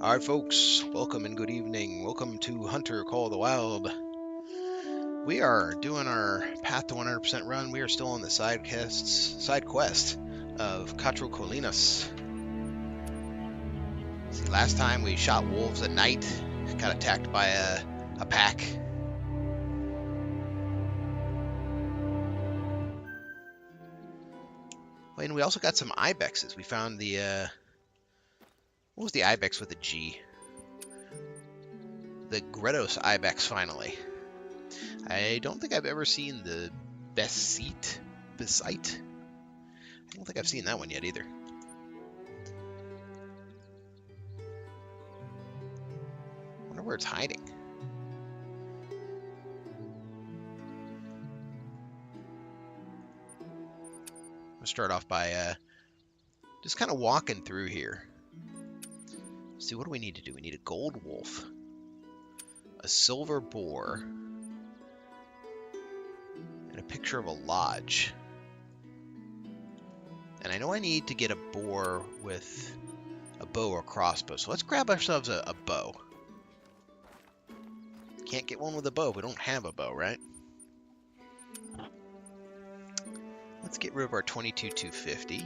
Alright folks, welcome and good evening. Welcome to Hunter Call of the Wild. We are doing our Path to 100% run. We are still on the side quest of Cuatro Colinas. See, last time we shot wolves at night, got attacked by a pack. And we also got some ibexes. We found the, what was the ibex with a G? The Gredos ibex, finally. I don't think I've ever seen the Besite. I don't think I've seen that one yet either. I wonder where it's hiding. I'll start off by just kind of walking through here. See, what do we need to do? We need a gold wolf, a silver boar, and a picture of a lodge. And I know I need to get a boar with a bow or crossbow, so let's grab ourselves a bow. Can't get one with a bow if we don't have a bow, right? Let's get rid of our 22-250.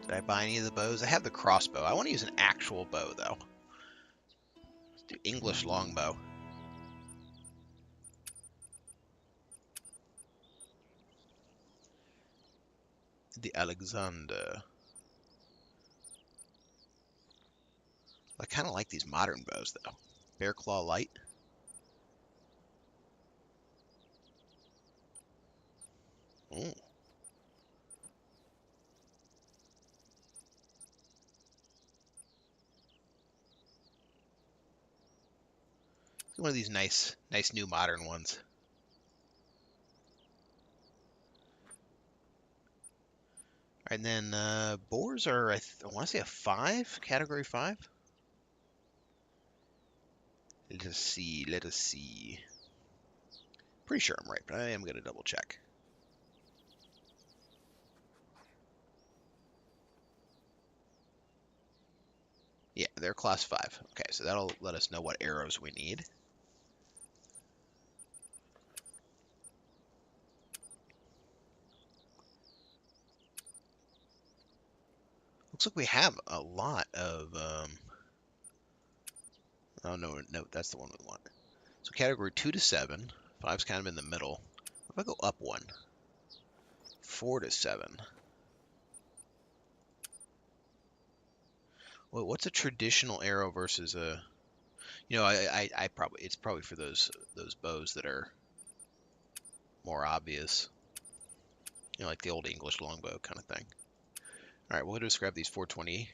Did I buy any of the bows? I have the crossbow. I want to use an actual bow, though. Let's do English longbow. The Alexander. I kind of like these modern bows, though. Bear Claw Light. Ooh. One of these nice new modern ones. And then boars are, I want to say a 5, category 5. Let us see. Pretty sure I'm right, but I am going to double check. Yeah, they're class 5. Okay, so that'll let us know what arrows we need. Looks like we have a lot of, oh, no, that's the one we want. So category 2 to 7. 5's kind of in the middle. If I go up 1, 4 to 7. Well, what's a traditional arrow versus a, you know, I probably, it's probably for those bows that are more obvious. You know, like the old English longbow kind of thing. All right, we'll just grab these 420.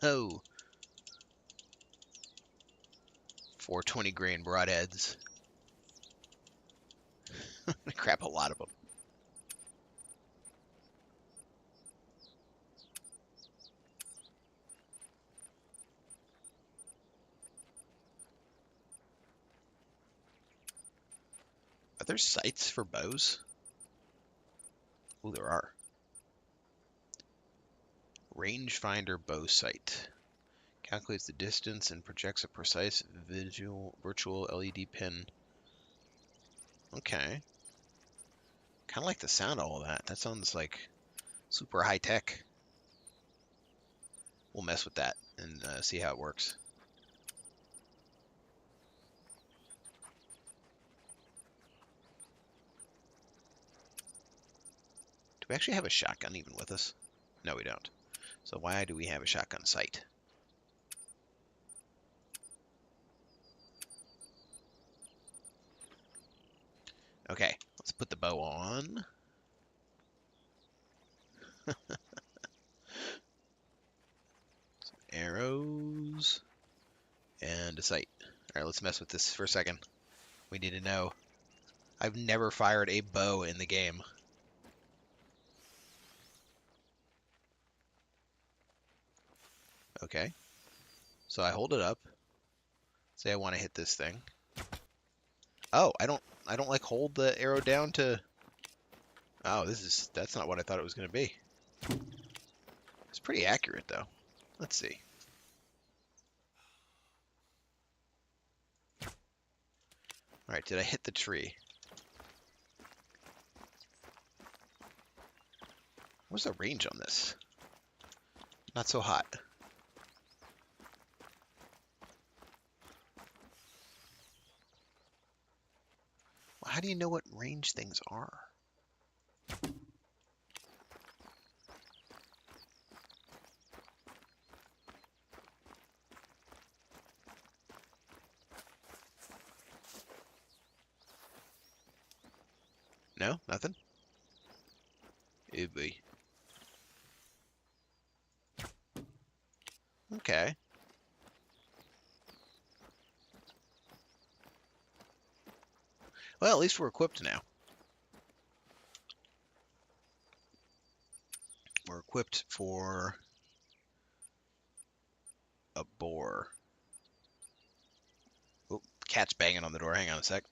Oh, 420 grain broadheads. Crap, a lot of them. Are there sights for bows? Oh, there are. Rangefinder bow sight. Calculates the distance and projects a precise virtual LED pin. Okay. Kind of like the sound of all that. That sounds like super high tech. We'll mess with that and see how it works. Do we actually have a shotgun even with us? No, we don't. So why do we have a shotgun sight? Okay, let's put the bow on. Some arrows and a sight. All right, let's mess with this for a second. We need to know. I've never fired a bow in the game. Okay, so I hold it up. Say I want to hit this thing. Oh, I don't like hold the arrow down to. Oh, that's not what I thought it was going to be. pretty accurate, though. Let's see. All right, did I hit the tree? What's the range on this? Not so hot. Well, how do you know what range things are? No, nothing? It'd be. Okay. Well, at least we're equipped now. We're equipped for a boar. Oh, cat's banging on the door. Hang on a sec.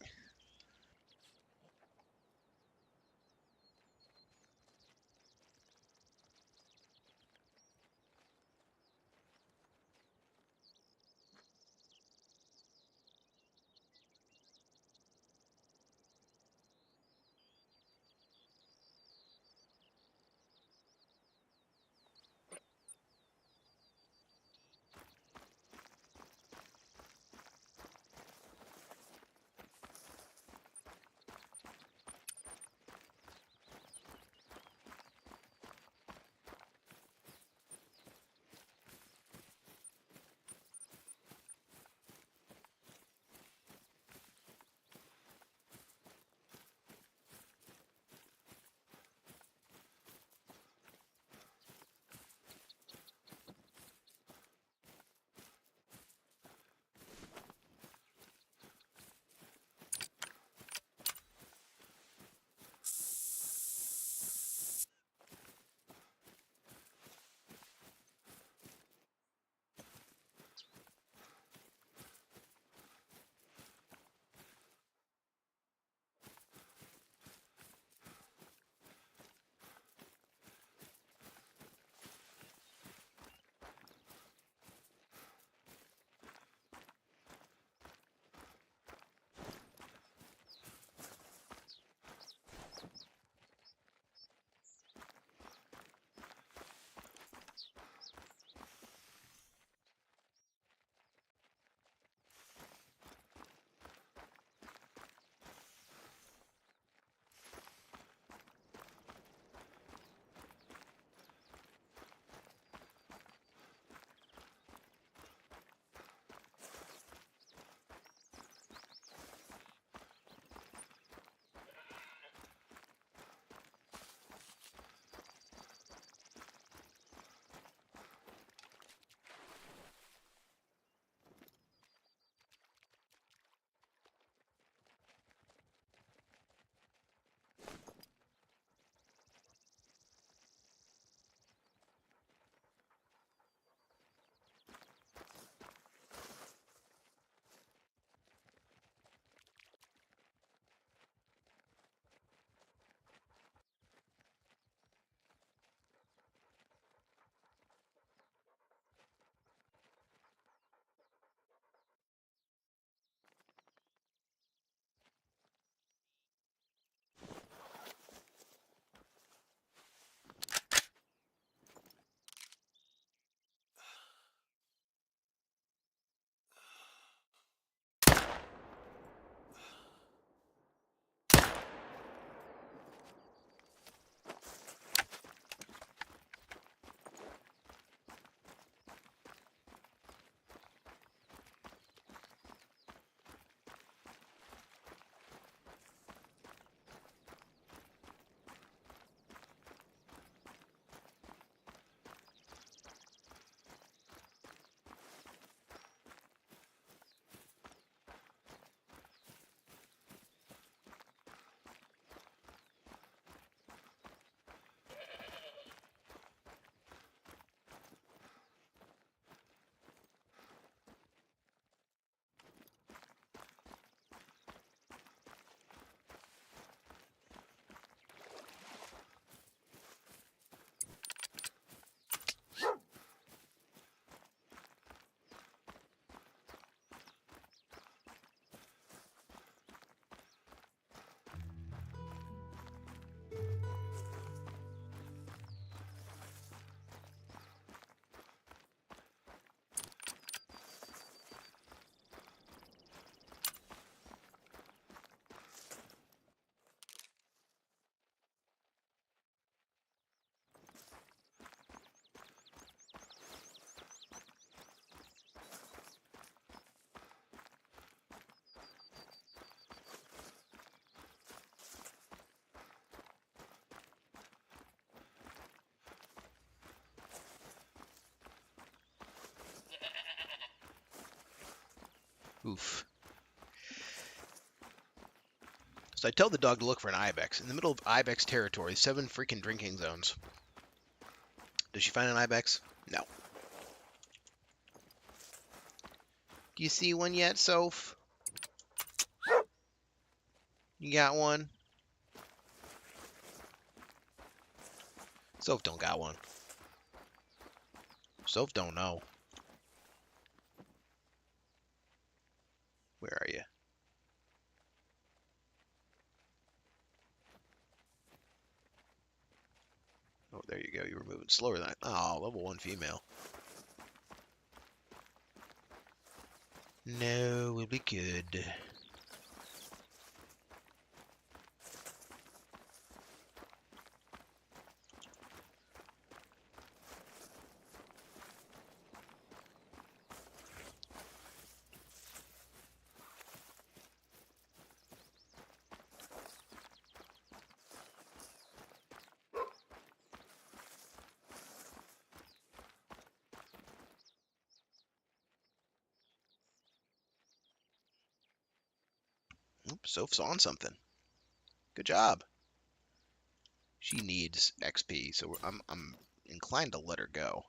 Oof. So I tell the dog to look for an ibex. In the middle of ibex territory, 7 freaking drinking zones. Does she find an ibex? No. Do you see one yet, Soph? You got one? Soph don't got one. Soph don't know. Where are you? Oh, there you go. You were moving slower than I... Oh, level 1 female. No, we'll be good. Oops, Soph's on something. Good job. She needs XP, so I'm inclined to let her go.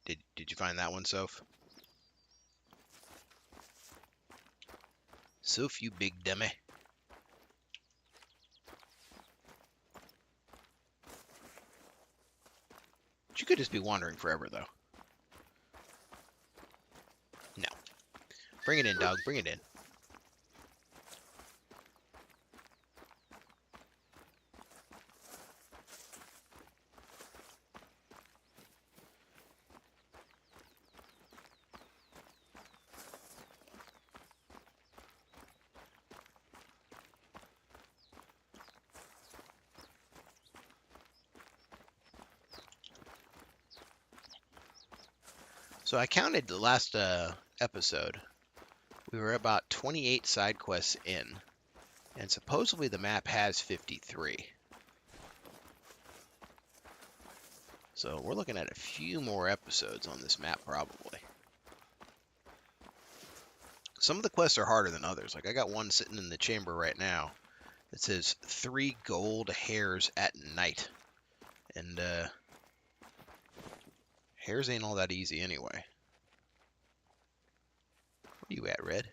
Did you find that one, Soph? Soph, you big dummy. She could just be wandering forever, though. No. Bring it in, dog. Bring it in. So I counted the last episode. We were about 28 side quests in, and supposedly the map has 53. So we're looking at a few more episodes on this map, probably. Some of the quests are harder than others. Like I got one sitting in the chamber right now. It says 3 gold hairs at night. And hairs ain't all that easy anyway. Where you at, Red?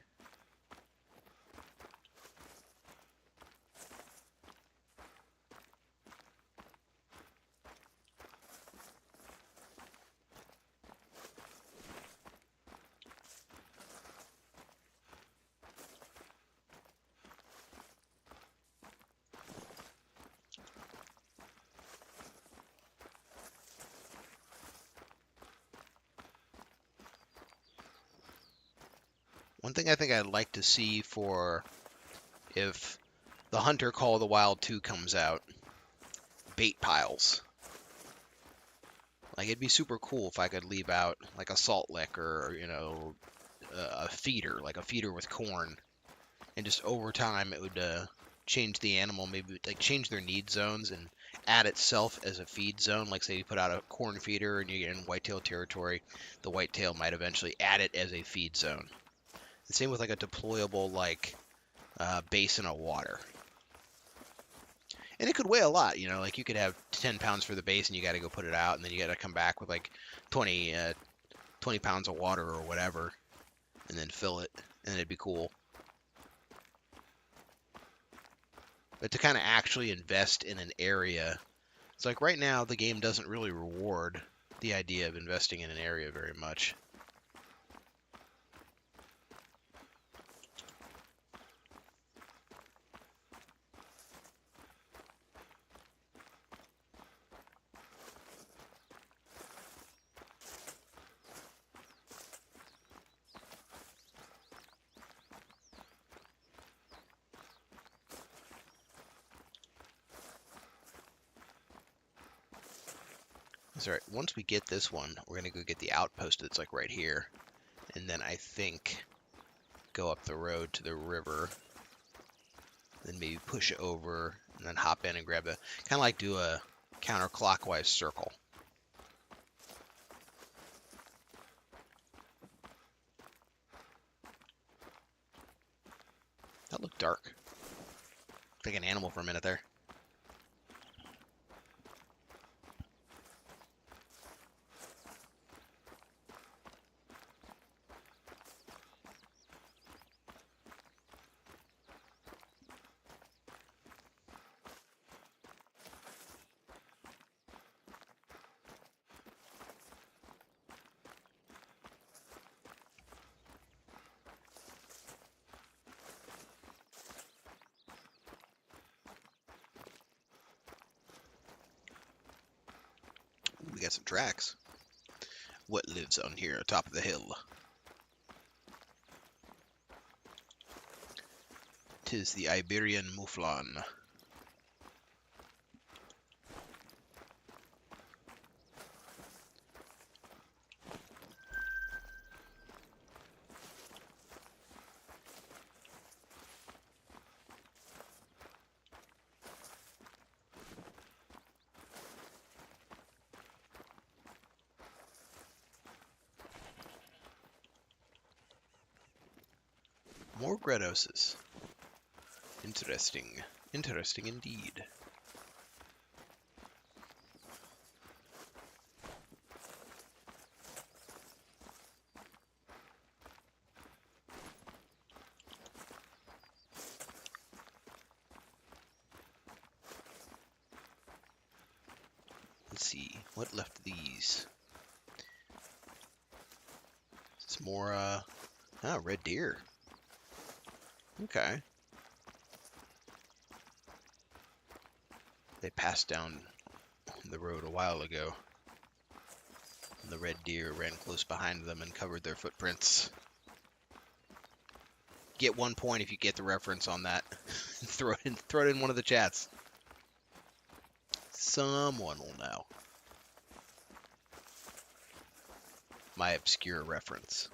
One thing I think I'd like to see for if the Hunter Call of the Wild 2 comes out, bait piles. Like it'd be super cool if I could leave out like a salt lick or, you know, a feeder, like a feeder with corn. And just over time it would change the animal, maybe like change their need zones and add itself as a feed zone. Like say you put out a corn feeder and you get in whitetail territory, the whitetail might eventually add it as a feed zone. The same with like a deployable like basin of water. And it could weigh a lot, you know, like you could have 10 pounds for the base and you got to go put it out and then you got to come back with like 20 pounds of water or whatever and then fill it and it'd be cool. But to kind of actually invest in an area, it's like right now the game doesn't really reward the idea of investing in an area very much. That's right. Once we get this one, we're gonna go get the outpost that's like right here, and then I think go up the road to the river, then maybe push over, and then hop in and grab a kind of like do a counterclockwise circle. That looked dark. Looked like an animal for a minute there. We got some tracks. What lives on here atop of the hill? 'Tis the Iberian mouflon. More Gredoses. Interesting. Interesting indeed. Let's see. What left of these? It's more, red deer. Okay. They passed down the road a while ago. And the red deer ran close behind them and covered their footprints. Get 1 point if you get the reference on that. throw it in one of the chats. Someone will know. My obscure reference.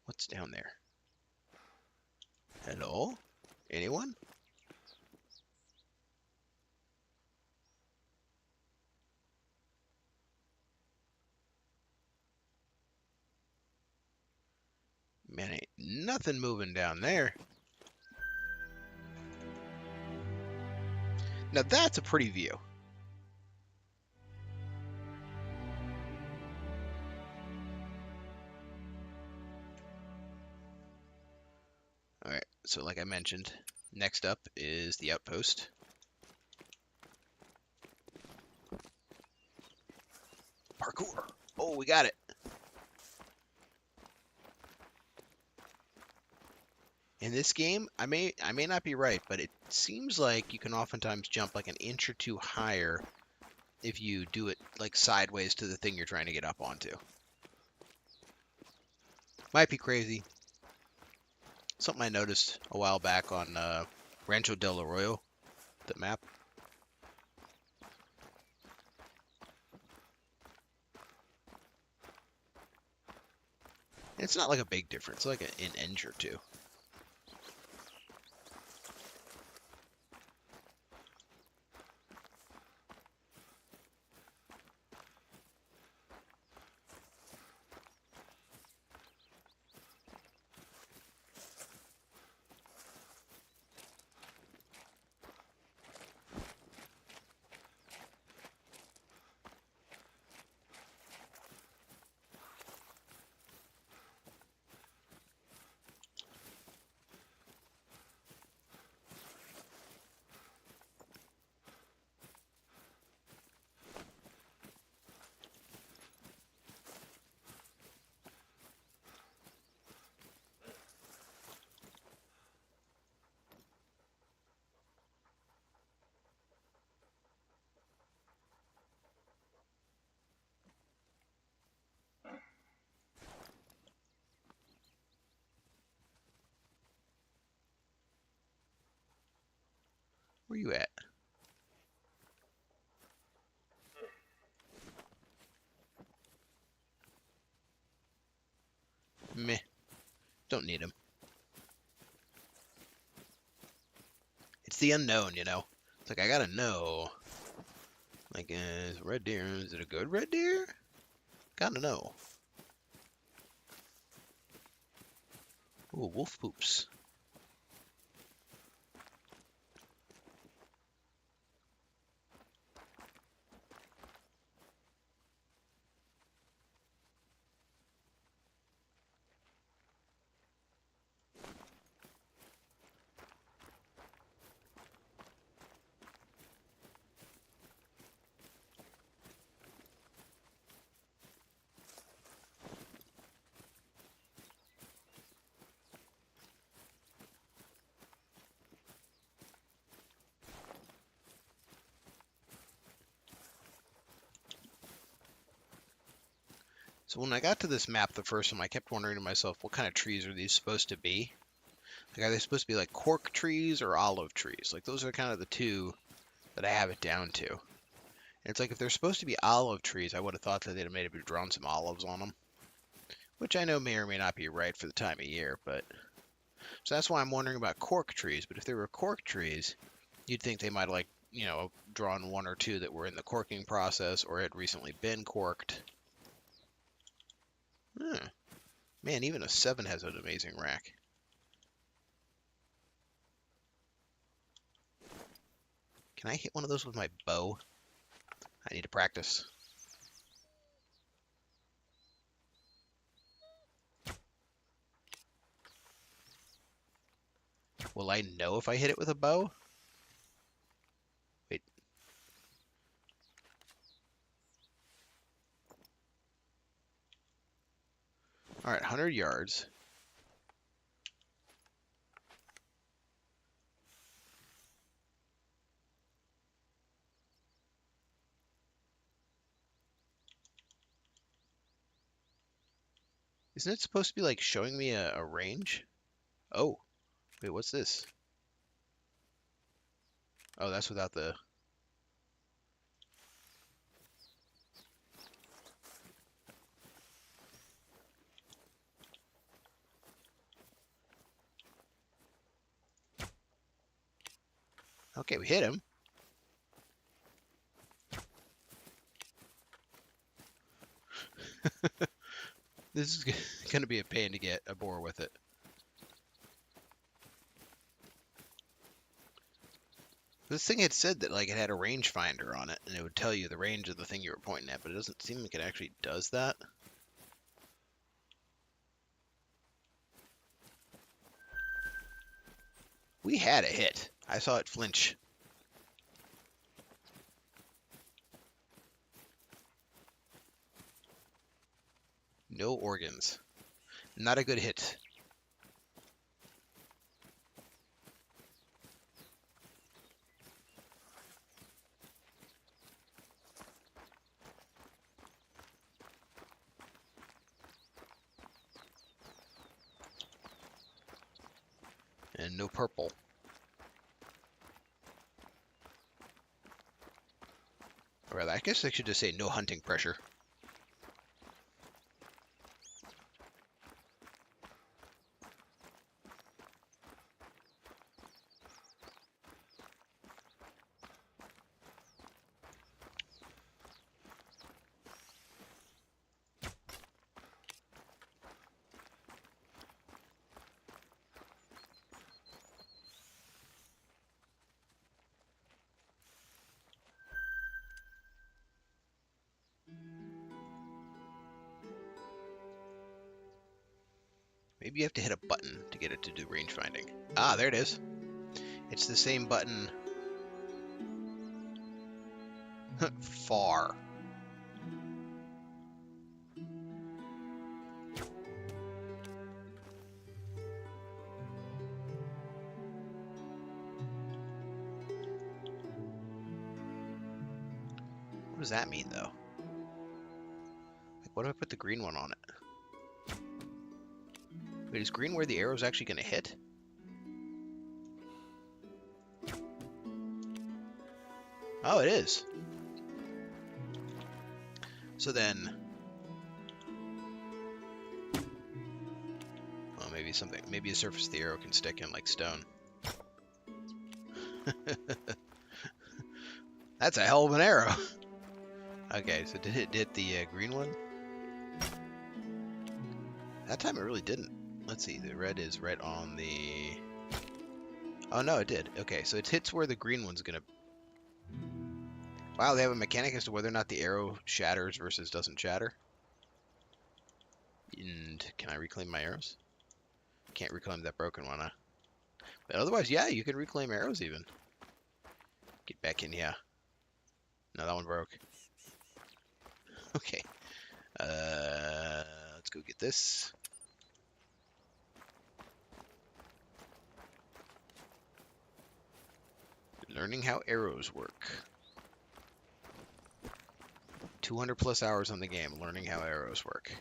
What's down there? Hello? Anyone? Man, ain't nothing moving down there. Now that's a pretty view. Alright, so like I mentioned, next up is the outpost. Parkour! Oh, we got it! In this game, I may not be right, but it seems like you can oftentimes jump like an inch or two higher if you do it like sideways to the thing you're trying to get up onto. Might be crazy. Something I noticed a while back on Rancho del Arroyo, the map. It's not like a big difference, like an inch or two. Where you at? Meh. Don't need him. It's the unknown, you know? It's like, I gotta know. Like, is red deer, is it a good red deer? Gotta know. Ooh, wolf poops. So when I got to this map the first time, I kept wondering to myself, what kind of trees are these supposed to be? Like, are they supposed to be like cork trees or olive trees? Like, those are kind of the two that I have it down to. And it's like, if they're supposed to be olive trees, I would have thought that they'd have maybe drawn some olives on them. Which I know may or may not be right for the time of year, but... So that's why I'm wondering about cork trees. But if they were cork trees, you'd think they might have, like, you know, drawn one or two that were in the corking process or had recently been corked. Man, even a 7 has an amazing rack. Can I hit one of those with my bow? I need to practice. Will I know if I hit it with a bow? Wait. Alright, 100 yards. Isn't it supposed to be like showing me a range? Oh, wait, what's this? Oh, that's without the... Okay, we hit him. This is going to be a pain to get a boar with it. This thing had said that like it had a rangefinder on it, and it would tell you the range of the thing you were pointing at, but it doesn't seem like it actually does that. We had a hit. I saw it flinch. No organs. Not a good hit. And no purple. Or rather, I guess I should just say no hunting pressure. Maybe you have to hit a button to get it to do range finding. Ah, there it is. It's the same button. Far. What does that mean, though? Like, what if I put the green one on it? Wait, is green where the arrow's actually going to hit? Oh, it is. So then, well, maybe a surface the arrow can stick in like stone. That's a hell of an arrow. Okay, so did it hit the green one? That time it really didn't. Let's see, the red is right on the... Oh no, it did. Okay, so it hits where the green one's gonna... Wow, they have a mechanic as to whether or not the arrow shatters versus doesn't shatter. And can I reclaim my arrows? Can't reclaim that broken one, huh? But otherwise, yeah, you can reclaim arrows even. Get back in here. No, that one broke. Okay. Let's go get this. Learning how arrows work. 200 plus hours on the game, learning how arrows work.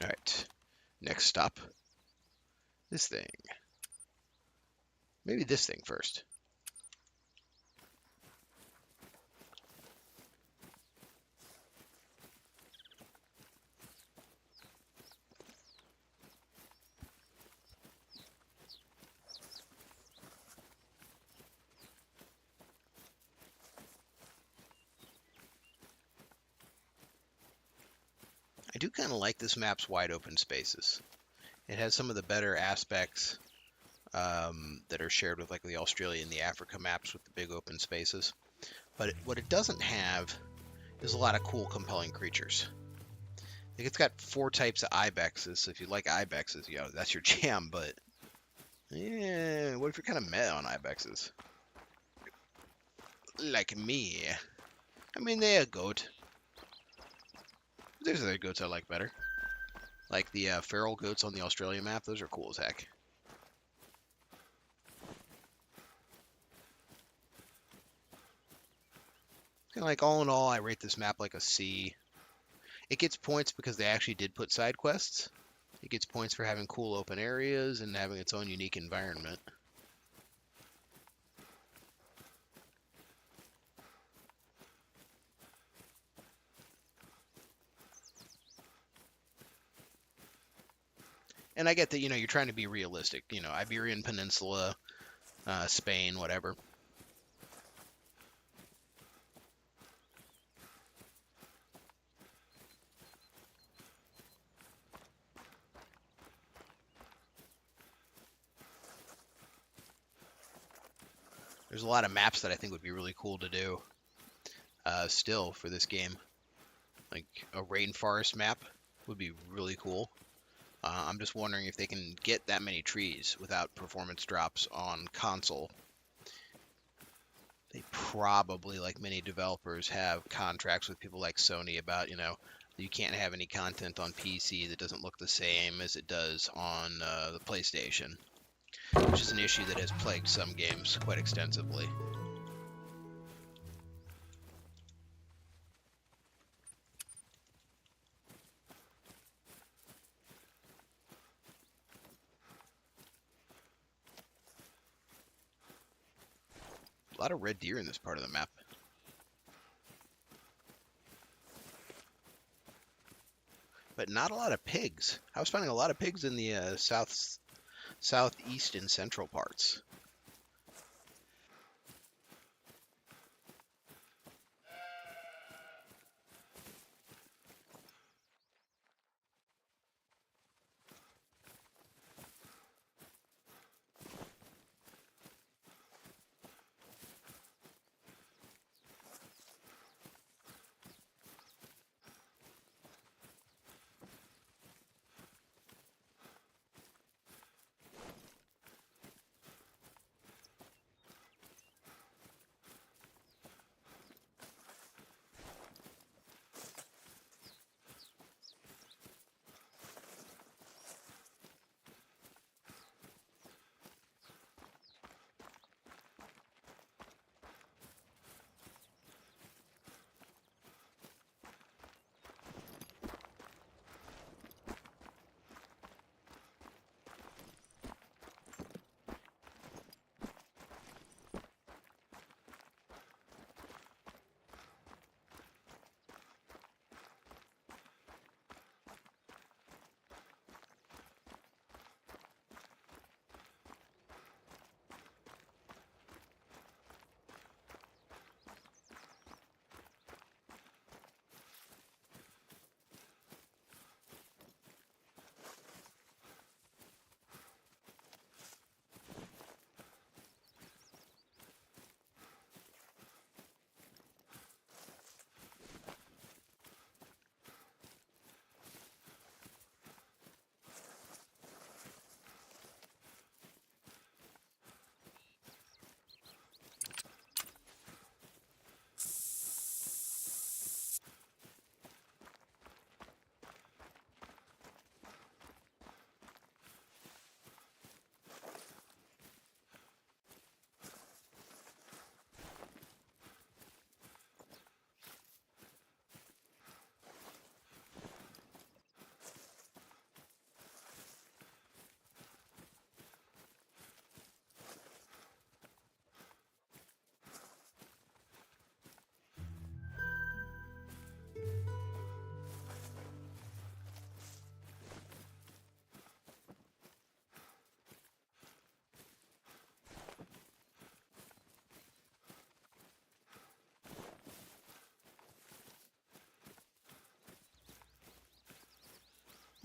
Alright, next stop. This thing. Maybe this thing first. I do kind of like this map's wide open spaces. It has some of the better aspects that are shared with like the Australia and the Africa maps with the big open spaces. But what it doesn't have is a lot of cool, compelling creatures. Like it's got 4 types of ibexes. So if you like ibexes, you know, that's your jam. But yeah, what if you're kind of meh on ibexes? Like me. I mean, they're a goat. There's other goats I like better. Like the feral goats on the Australia map. Those are cool as heck. Kind of like all in all, I rate this map like a C. It gets points because they actually did put side quests. It gets points for having cool open areas and having its own unique environment. And I get that, you know, you're trying to be realistic. You know, Iberian Peninsula, Spain, whatever. There's a lot of maps that I think would be really cool to do still for this game. Like a rainforest map would be really cool. I'm just wondering if they can get that many trees without performance drops on console. They probably, like many developers, have contracts with people like Sony about, you know, you can't have any content on PC that doesn't look the same as it does on the PlayStation, which is an issue that has plagued some games quite extensively. lot of red deer in this part of the map. But not a lot of pigs. I was finding a lot of pigs in the southeast and central parts.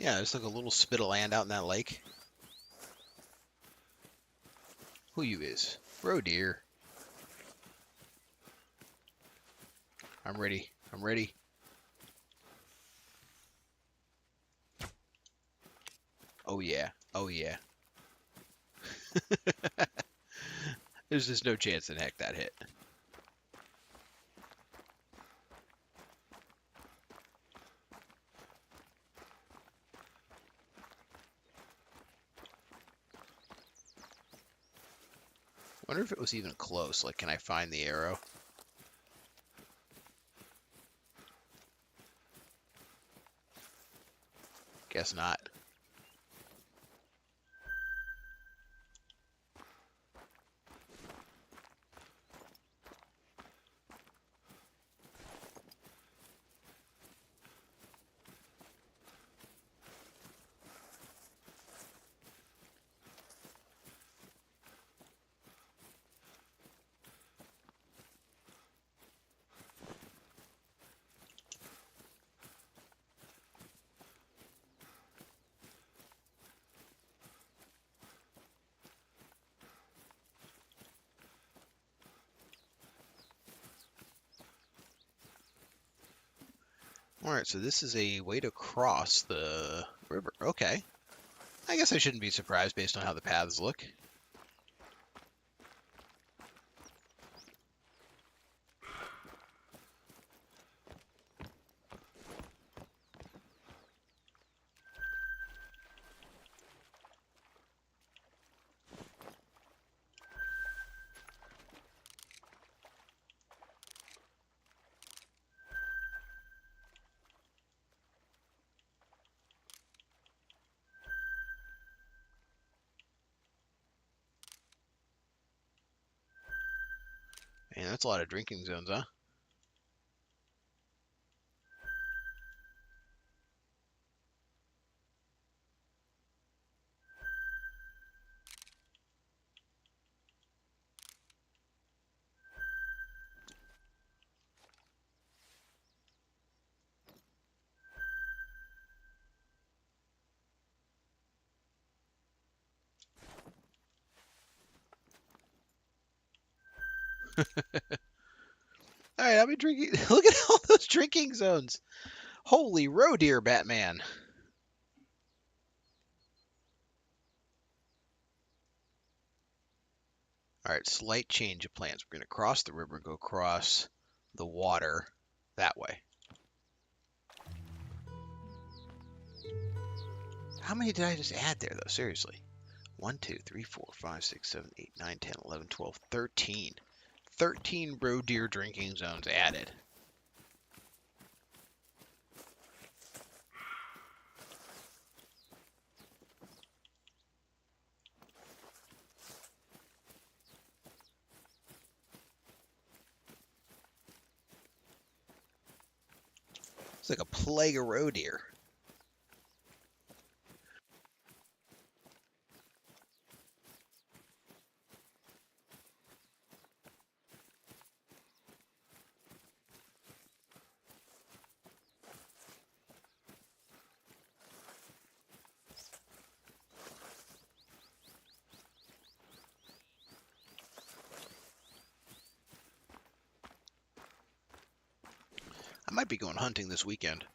Yeah, there's like a little spit of land out in that lake. Who you is? Roe deer. I'm ready. I'm ready. Oh yeah. Oh yeah. There's just no chance in heck that hit. Wonder if it was even close. Like, can I find the arrow? Guess not. Alright, so this is a way to cross the river. Okay. I guess I shouldn't be surprised based on how the paths look. Man, that's a lot of drinking zones, huh? All right, I'll be drinking. Look at all those drinking zones. Holy roe deer, Batman. All right, slight change of plans. We're going to cross the river, go across the water that way. How many did I just add there, though? Seriously. 1, 2, 3, 4, 5, 6, 7, 8, 9, 10, 11, 12, 13. 13 roe deer drinking zones added. It's like a plague of roe deer. I might be going hunting this weekend.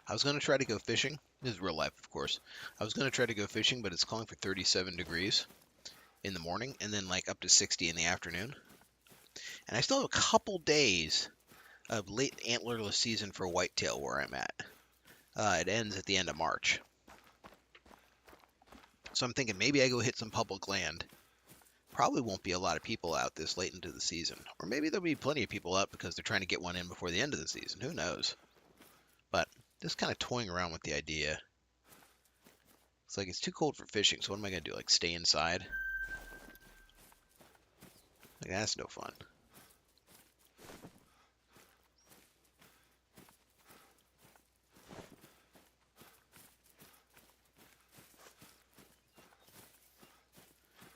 I was going to try to go fishing. This is real life, of course. I was going to try to go fishing, but it's calling for 37 degrees in the morning and then like up to 60 in the afternoon. And I still have a couple days of late antlerless season for whitetail where I'm at. It ends at the end of March. So I'm thinking maybe I go hit some public land. Probably won't be a lot of people out this late into the season. Or maybe there'll be plenty of people out because they're trying to get one in before the end of the season. Who knows? But just kind of toying around with the idea. It's like it's too cold for fishing, so what am I going to do? Like stay inside? Like that's no fun.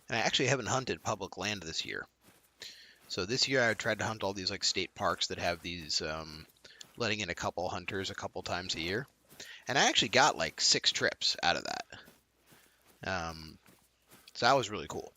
And I actually haven't hunted public land this year. So this year I tried to hunt all these like state parks that have these letting in a couple hunters a couple times a year. And I actually got like 6 trips out of that. So that was really cool.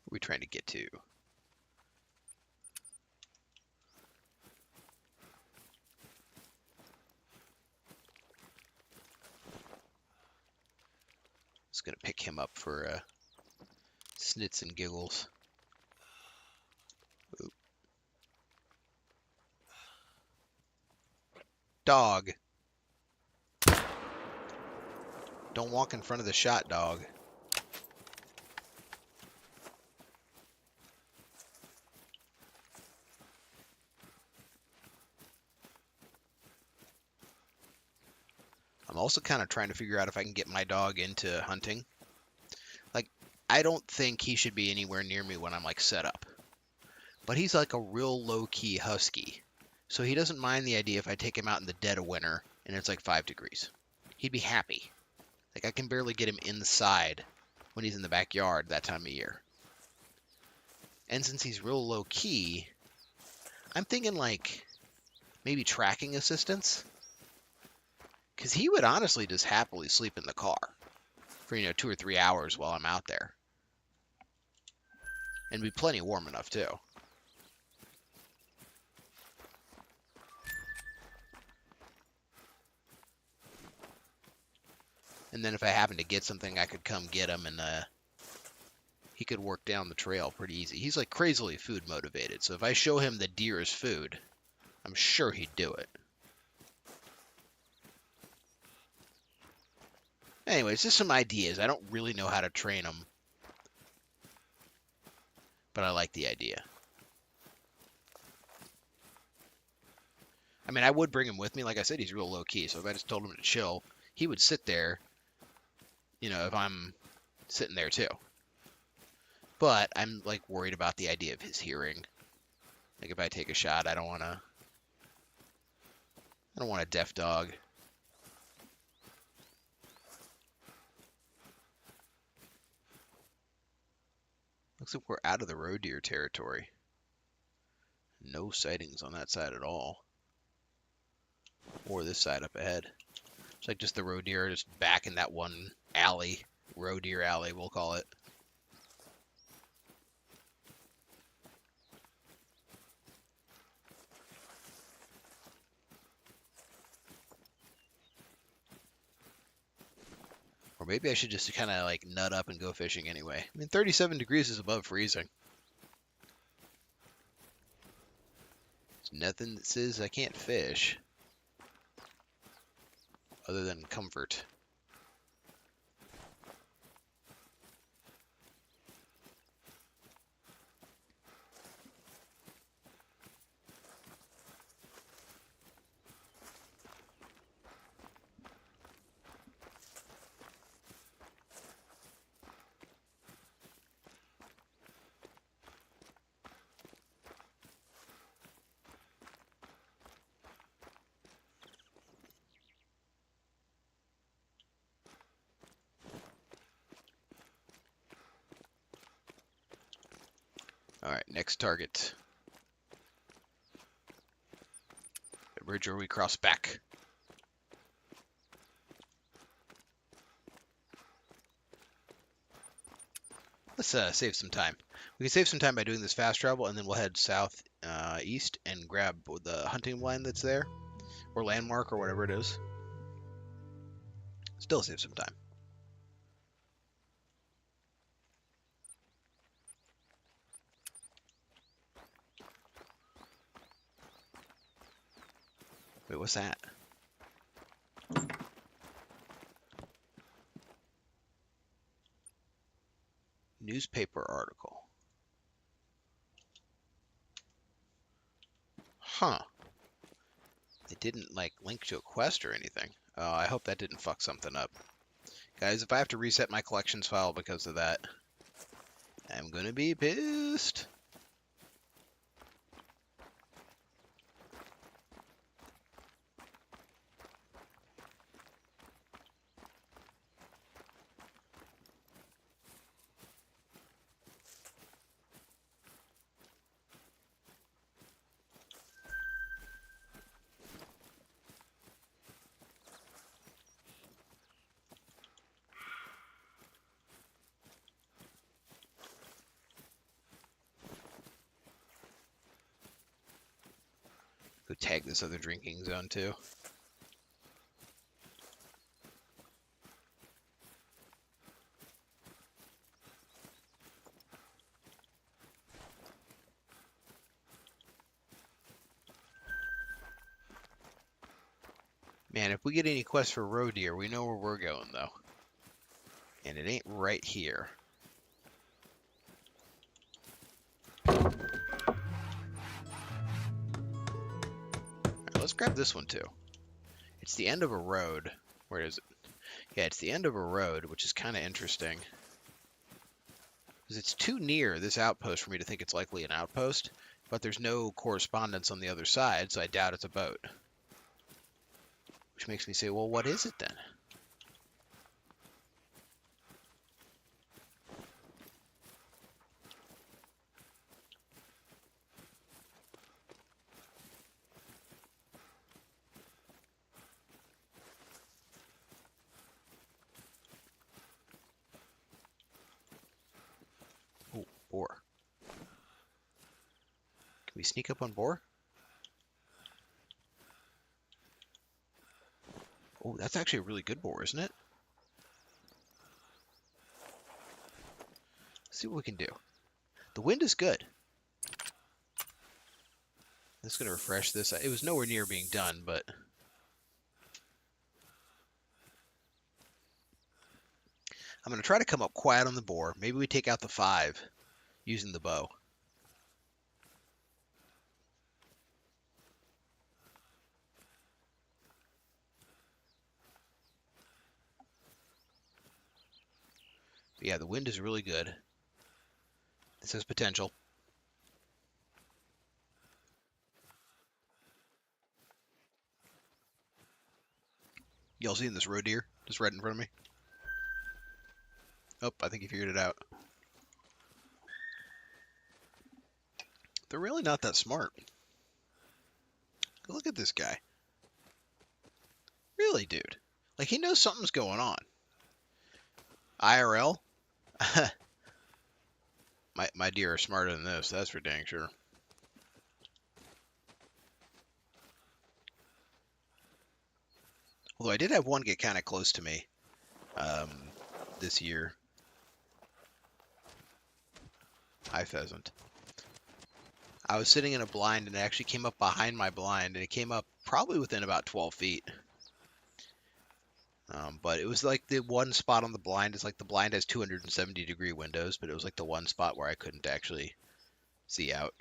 What are we trying to get to? Just gonna pick him up for snits and giggles. Oop. Dog. Don't walk in front of the shot, dog. I'm also kind of trying to figure out if I can get my dog into hunting. Like, I don't think he should be anywhere near me when I'm like set up. But he's like a real low-key husky. So he doesn't mind the idea if I take him out in the dead of winter and it's like 5 degrees. He'd be happy. Like I can barely get him inside when he's in the backyard that time of year. And since he's real low-key, I'm thinking like maybe tracking assistance. Because he would honestly just happily sleep in the car for, 2 or 3 hours while I'm out there. And be plenty warm enough, too. And then if I happen to get something, I could come get him and he could work down the trail pretty easy. He's like crazily food motivated. So if I show him the deer is food, I'm sure he'd do it. Anyways, just some ideas. I don't really know how to train them, but I like the idea. I mean, I would bring him with me. Like I said, he's real low key. So if I just told him to chill, he would sit there, if I'm sitting there too. But I'm like worried about the idea of his hearing. Like if I take a shot, I don't want a deaf dog. Looks like we're out of the roe deer territory. No sightings on that side at all. Or this side up ahead. It's like just the roe deer just back in that one alley. Roe deer alley, we'll call it. Or maybe I should just kind of like nut up and go fishing anyway. I mean, 37 degrees is above freezing. There's nothing that says I can't fish. Other than comfort. Alright, next target. The bridge where we cross back. Let's save some time. We can save some time by doing this fast travel, and then we'll head south east and grab the hunting line that's there, or landmark, or whatever it is. Still save some time. Wait, what's that? Newspaper article. Huh. It didn't like link to a quest or anything. Oh, I hope that didn't fuck something up. Guys, if I have to reset my collections file because of that, I'm gonna be pissed. Go tag this other drinking zone too. Man, if we get any quests for roe deer, we know where we're going though. And it ain't right here. Let's grab this one too. It's the end of a road. Where is it? Yeah, it's the end of a road, which is kind of interesting. Because it's too near this outpost for me to think it's likely an outpost, but there's no correspondence on the other side, so I doubt it's a boat. Which makes me say, well, what is it then? Oh, boar. Can we sneak up on boar? Oh, that's actually a really good boar, isn't it? Let's see what we can do. The wind is good. I'm just going to refresh this. It was nowhere near being done, but... I'm going to try to come up quiet on the boar. Maybe we take out the 5 using the bow. Yeah, the wind is really good. This has potential. Y'all seeing this roe deer just right in front of me? Oh, I think he figured it out. They're really not that smart. Look at this guy. Really, dude. Like, he knows something's going on. IRL? my deer are smarter than this, that's for dang sure. Although I did have one get kind of close to me this year. Hi, pheasant. I was sitting in a blind, and it actually came up behind my blind, and it came up probably within about 12 feet. But it was like the one spot on the blind. It's like the blind has 270-degree windows, but it was like the one spot where I couldn't actually see out.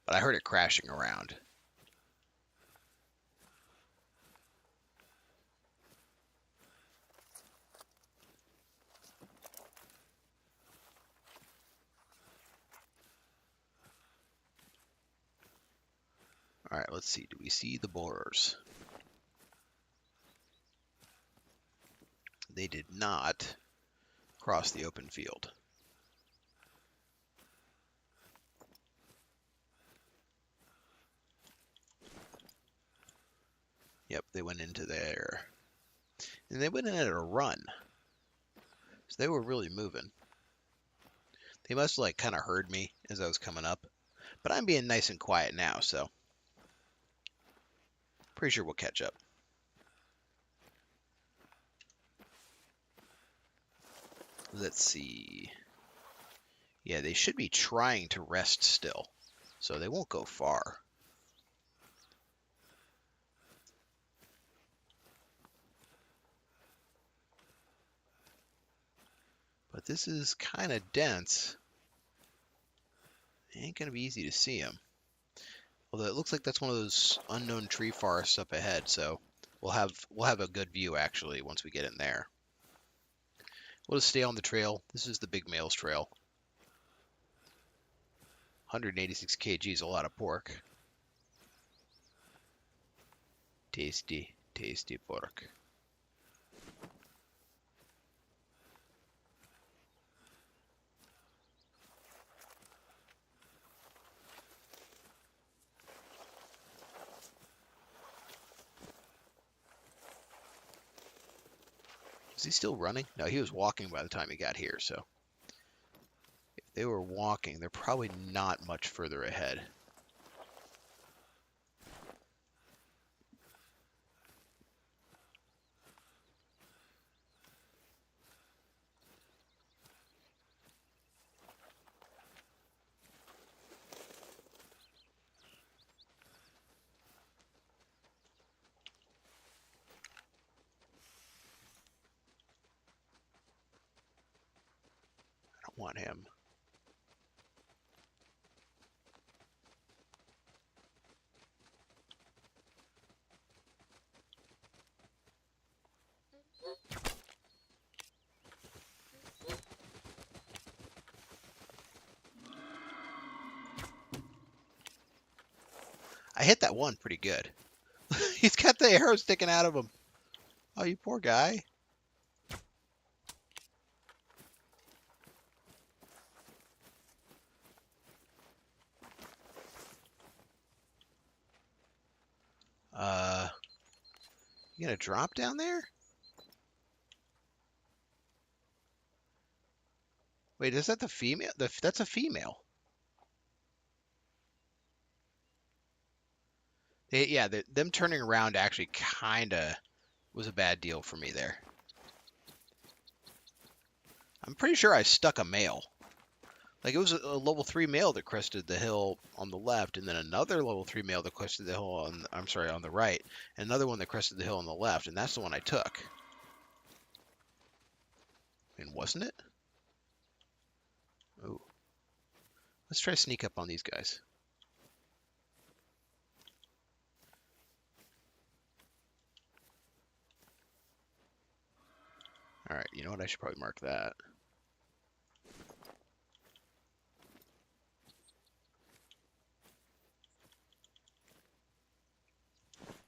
But I heard it crashing around. All right, let's see. Do we see the borers? They did not cross the open field. Yep, they went into there. And they went in at a run. So they were really moving. They must have like kind of heard me as I was coming up. But I'm being nice and quiet now, so pretty sure we'll catch up. Let's see. Yeah, they should be trying to rest still, so they won't go far. But this is kind of dense. It ain't going to be easy to see them. Although it looks like that's one of those unknown tree forests up ahead, so we'll have a good view actually once we get in there. We'll just stay on the trail. This is the Big Males Trail. 186 kg is a lot of pork. Tasty, tasty pork. Is he still running? No, he was walking by the time he got here, so if they were walking, they're probably not much further ahead. I don't want him. I hit that one pretty good. He's got the arrow sticking out of him. Oh, you poor guy. You gonna drop down there? Wait, is that the female? That's a female. Them turning around actually kind of was a bad deal for me there. I'm pretty sure I stuck a male. Like, it was a level 3 male that crested the hill on the left, and then another level 3 male that crested the hill on, on the right, and another one that crested the hill on the left, and that's the one I took. And wasn't it? Ooh. Let's try to sneak up on these guys. Alright, you know what? I should probably mark that.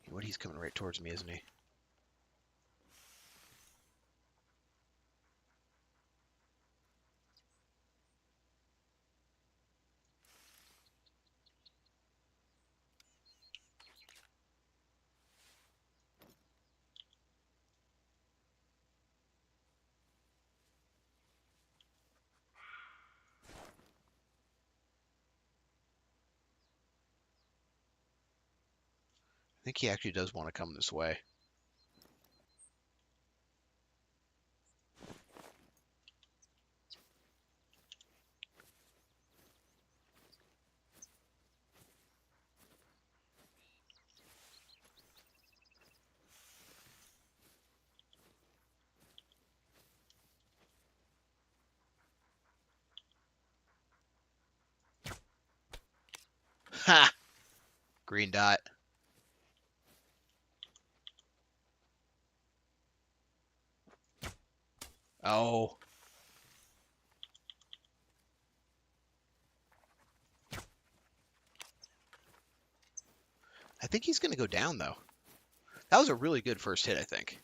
What? He's coming right towards me, isn't he? I think he actually does want to come this way. Ha! Green dot. Oh. I think he's going to go down, though. That was a really good first hit, I think.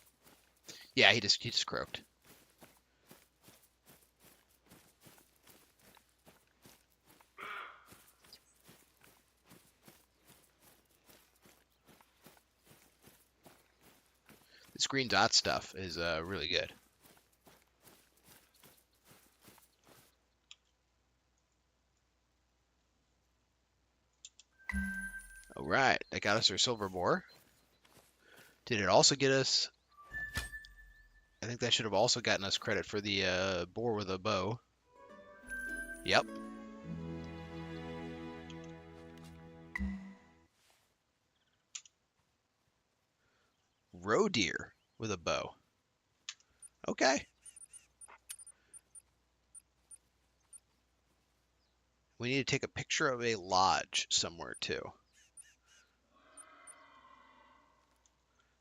Yeah, he just croaked. This green dot stuff is really good. All right, that got us our silver boar. Did it also get us... I think that should have also gotten us credit for the boar with a bow. Yep. Roe deer with a bow. Okay. We need to take a picture of a lodge somewhere, too.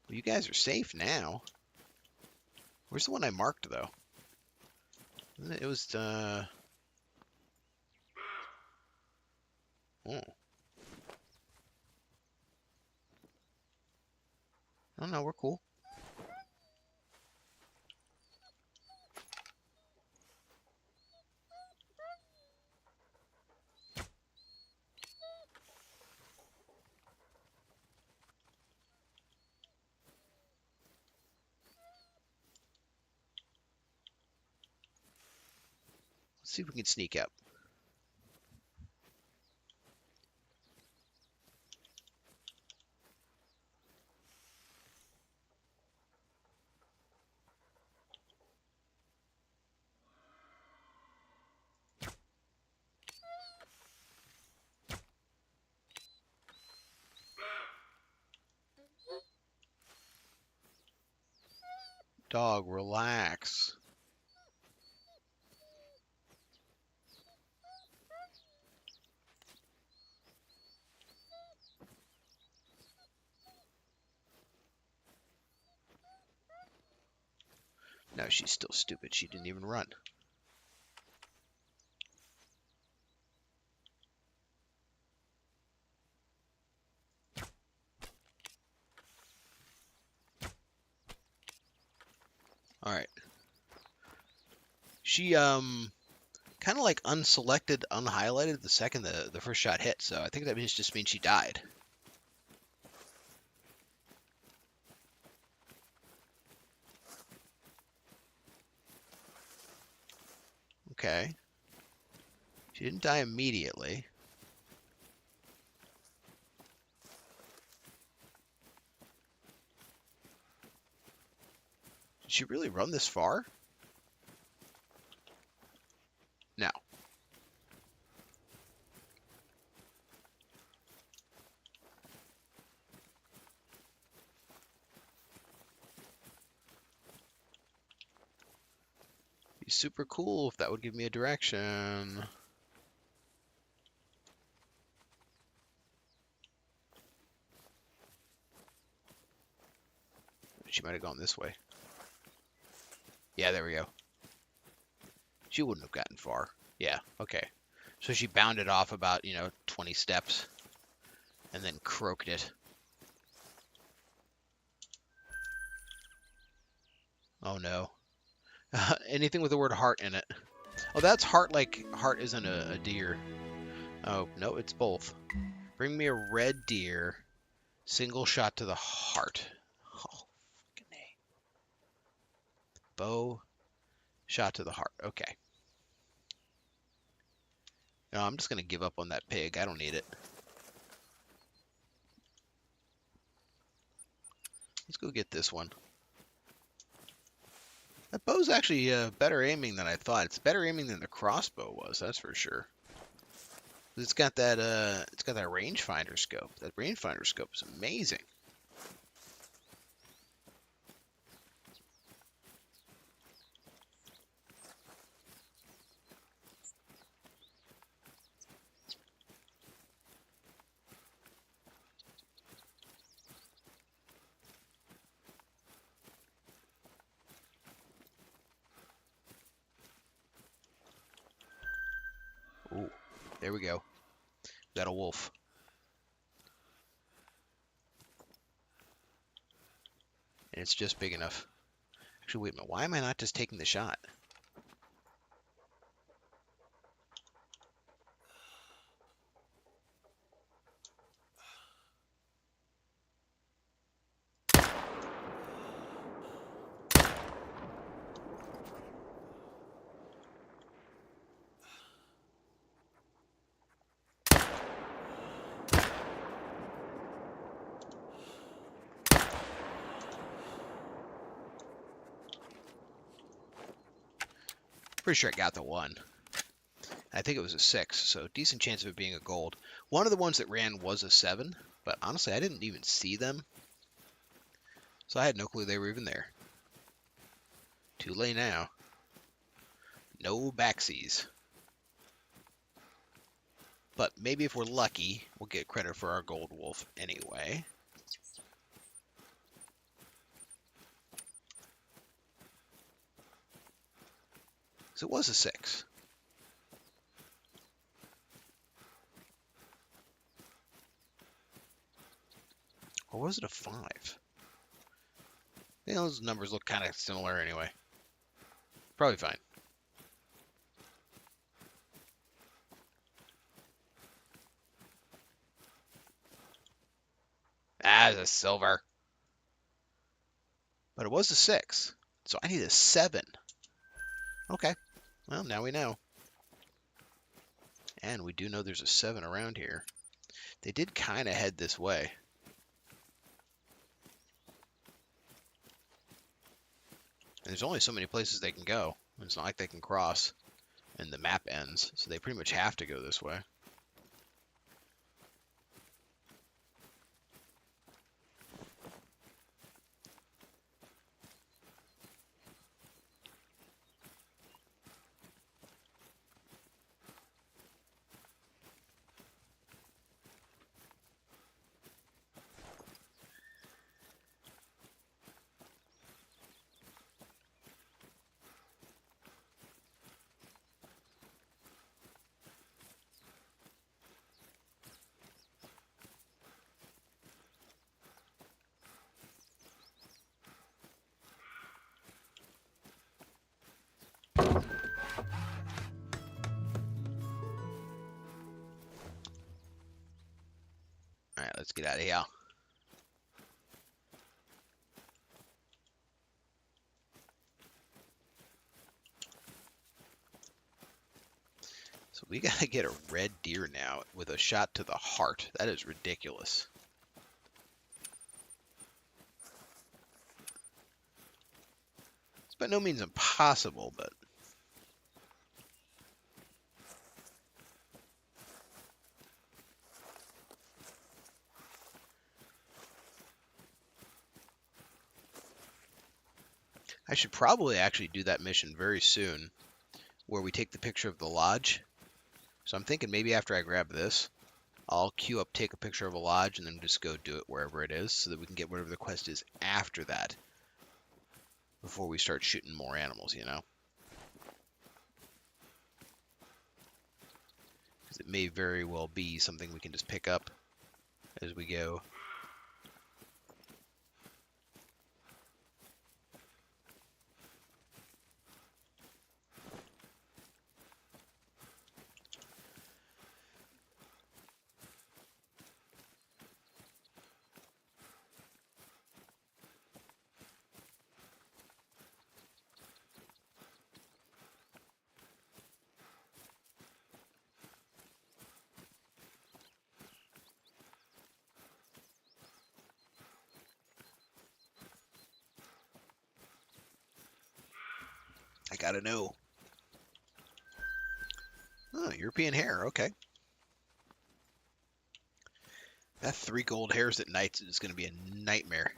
Well, you guys are safe now. Where's the one I marked, though? It was, Oh. Oh, no, we're cool. Let's see if we can sneak up. Dog, relax. No, she's still stupid. She didn't even run. All right. She kind of like unselected, unhighlighted the second the first shot hit. So I think that just means she died. Okay. She didn't die immediately. Did she really run this far? No. Be super cool if that would give me a direction. might have gone this way. Yeah, there we go. She wouldn't have gotten far. Yeah, okay. So she bounded off about, 20 steps and then croaked it. Oh no. Anything with the word heart in it. Oh, that's heart, like heart isn't a deer. Oh, no, it's both. Bring me a red deer. Single shot to the heart. Oh, fucking A. Bow. Shot to the heart. Okay. No, I'm just going to give up on that pig. I don't need it. Let's go get this one. That bow's actually better aiming than I thought. It's better aiming than the crossbow was, that's for sure. It's got that rangefinder scope. That rangefinder scope is amazing. Ooh, there we go. Got a wolf. And it's just big enough. Actually, wait a minute. Why am I not just taking the shot? Pretty sure I got the one. I think it was a 6, so decent chance of it being a gold. One of the ones that ran was a 7, but honestly, I didn't even see them. So I had no clue they were even there. Too late now. No backsies. But maybe if we're lucky, we'll get credit for our gold wolf anyway. So it was a 6. Or was it a 5? Those numbers look kind of similar anyway. Probably fine. Ah, it's a silver. But it was a 6. So I need a 7. Okay. Well, now we know. And we do know there's a 7 around here. They did kind of head this way. And there's only so many places they can go. It's not like they can cross and the map ends. So they pretty much have to go this way. Alright, let's get out of here. So we gotta get a red deer now with a shot to the heart. That is ridiculous. It's by no means impossible, but I should probably actually do that mission very soon, where we take the picture of the lodge. So I'm thinking maybe after I grab this, I'll queue up, take a picture of a lodge, and then just go do it wherever it is, so that we can get whatever the quest is after that. before we start shooting more animals, you know? Because it may very well be something we can just pick up as we go. I gotta know. Oh, European hare, okay. That 3 gold hares at night is going to be a nightmare.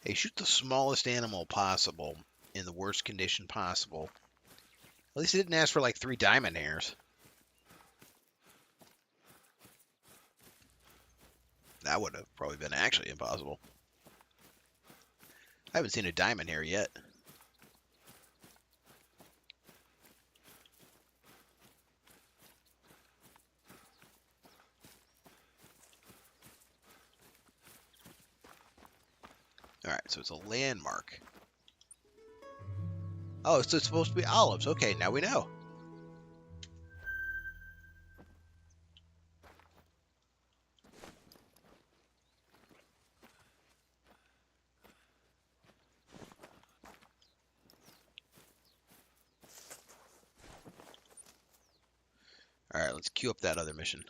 Hey, shoot the smallest animal possible in the worst condition possible. At least it didn't ask for like 3 diamond hares. That would have probably been actually impossible. I haven't seen a diamond hare yet. Alright, so it's a landmark. Oh, so it's supposed to be olives. Okay, now we know. Alright, let's queue up that other mission.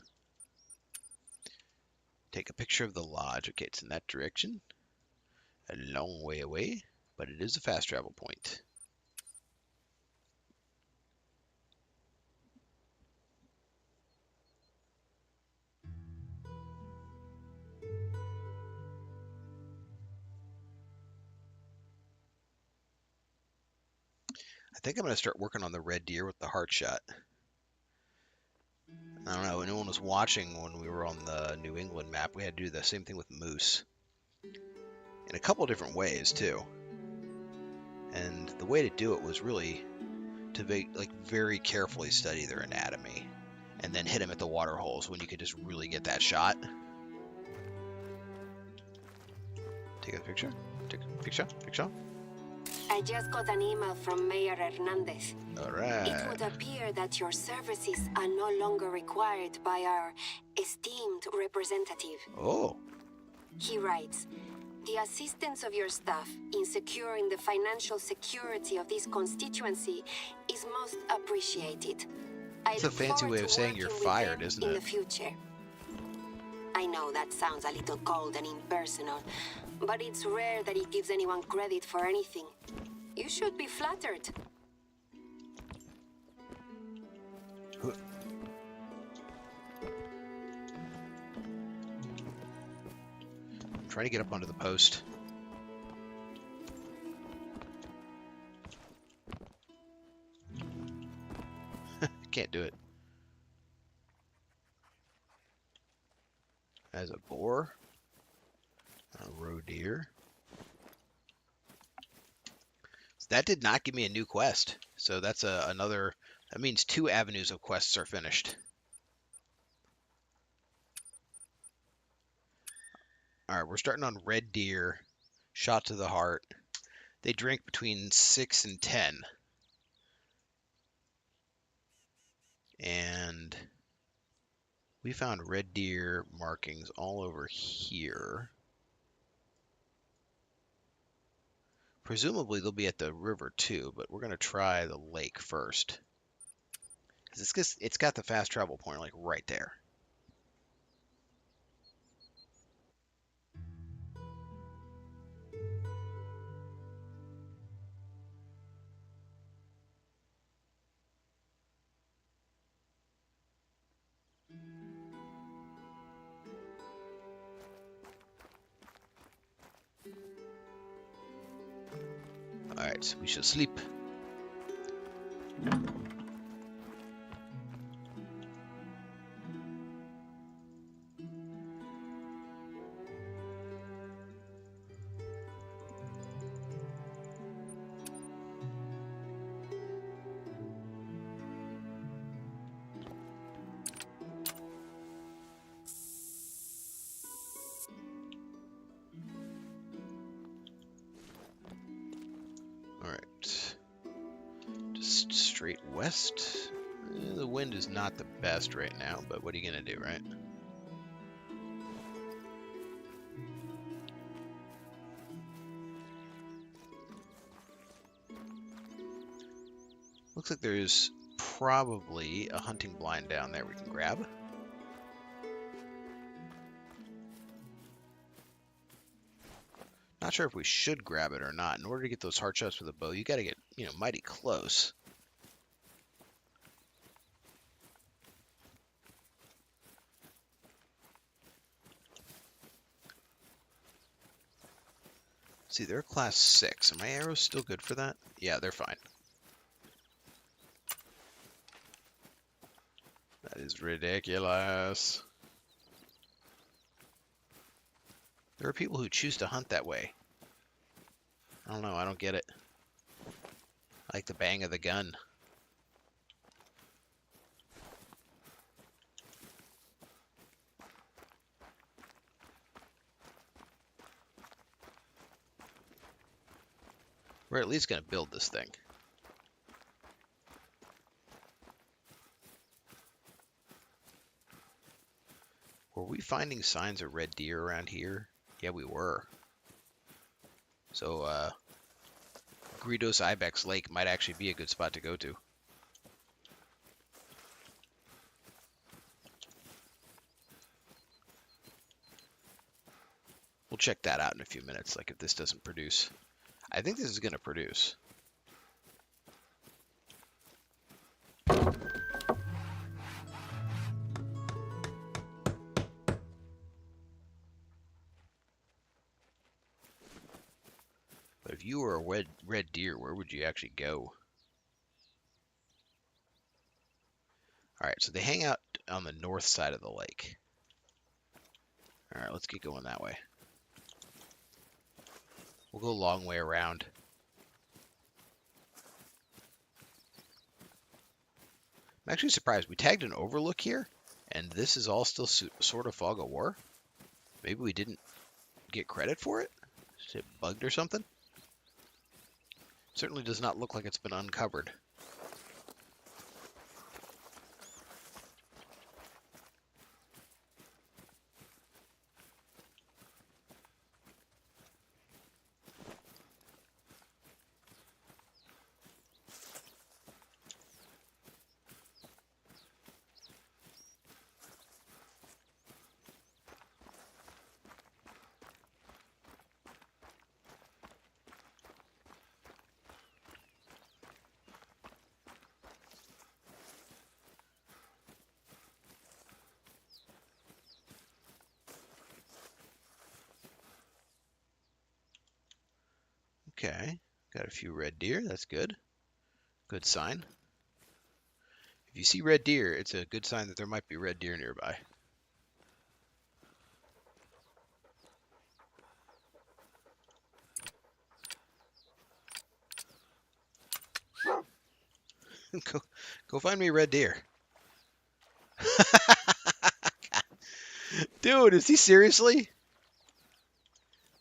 Take a picture of the lodge. Okay, it's in that direction. A long way away, but it is a fast travel point. I think I'm going to start working on the red deer with the heart shot. I don't know, anyone was watching when we were on the New England map, we had to do the same thing with moose. In a couple different ways, too. And the way to do it was really to very carefully study their anatomy. And then hit them at the water holes when you could just really get that shot. Take a picture. Take a picture. Picture. I just got an email from Mayor Hernandez. Alright. It would appear that your services are no longer required by our esteemed representative. Oh. He writes, the assistance of your staff in securing the financial security of this constituency is most appreciated. It's a fancy way of saying you're fired, isn't it? In the future. I know that sounds a little cold and impersonal, but it's rare that he gives anyone credit for anything. You should be flattered. I'm trying to get up onto the post. Can't do it. As a boar, a roe deer. So that did not give me a new quest. So that's another. That means 2 avenues of quests are finished. All right, we're starting on red deer, shot to the heart. They drink between 6 and 10. And we found red deer markings all over here. Presumably they'll be at the river too, but we're going to try the lake first. Because it's got the fast travel point like right there. Alright, so we shall sleep. Alright. Just straight west. The wind is not the best right now, but what are you gonna do, right? Looks like there's probably a hunting blind down there we can grab. Not sure if we should grab it or not. In order to get those hard shots with a bow, you gotta get, mighty close. See, they're class 6. Are my arrows still good for that? Yeah, they're fine. That is ridiculous. There are people who choose to hunt that way. I don't know, I don't get it. I like the bang of the gun. We're at least going to build this thing. Were we finding signs of red deer around here? Yeah, we were. So, Greedos Ibex Lake might actually be a good spot to go to. We'll check that out in a few minutes, like if this doesn't produce. I think this is going to produce. But if you were a red deer, where would you actually go? Alright, so they hang out on the north side of the lake. Alright, let's get going that way. We'll go a long way around. I'm actually surprised. We tagged an overlook here, and this is all still sort of fog of war. Maybe we didn't get credit for it? Is it bugged or something? Certainly does not look like it's been uncovered. Okay, got a few red deer. That's good. Good sign. If you see red deer, it's a good sign that there might be red deer nearby. Go find me a red deer. Dude, is he seriously?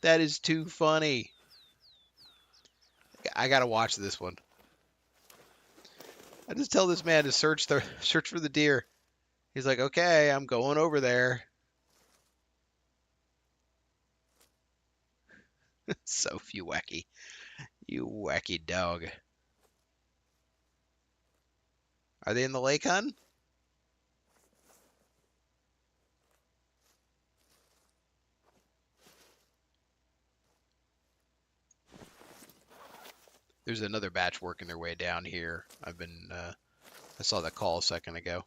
That is too funny. I gotta watch this one. I just tell this man to search for the deer. He's like, okay, I'm going over there. So you wacky dog. Are they in the lake, hun? There's another batch working their way down here. I saw that call a second ago.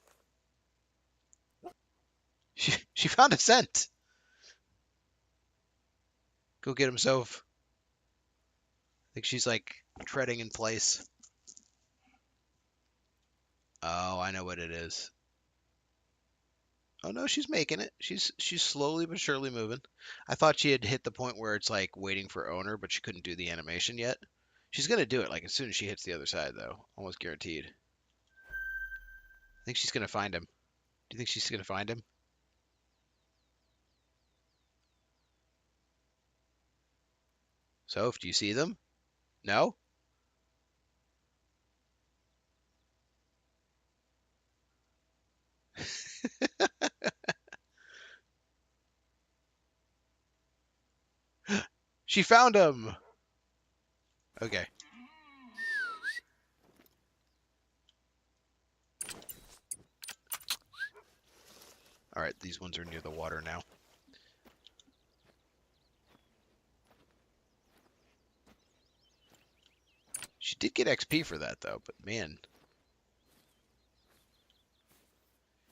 She found a scent. Go get him, Soph. I think she's like treading in place. Oh, I know what it is. Oh no, she's making it. She's slowly but surely moving. I thought she had hit the point where it's like waiting for owner, but she couldn't do the animation yet. She's gonna do it like as soon as she hits the other side, though. Almost guaranteed. I think she's gonna find him. Do you think she's gonna find him? Soph, do you see them? No? She found him! Okay. Alright, these ones are near the water now. She did get XP for that, though, but man.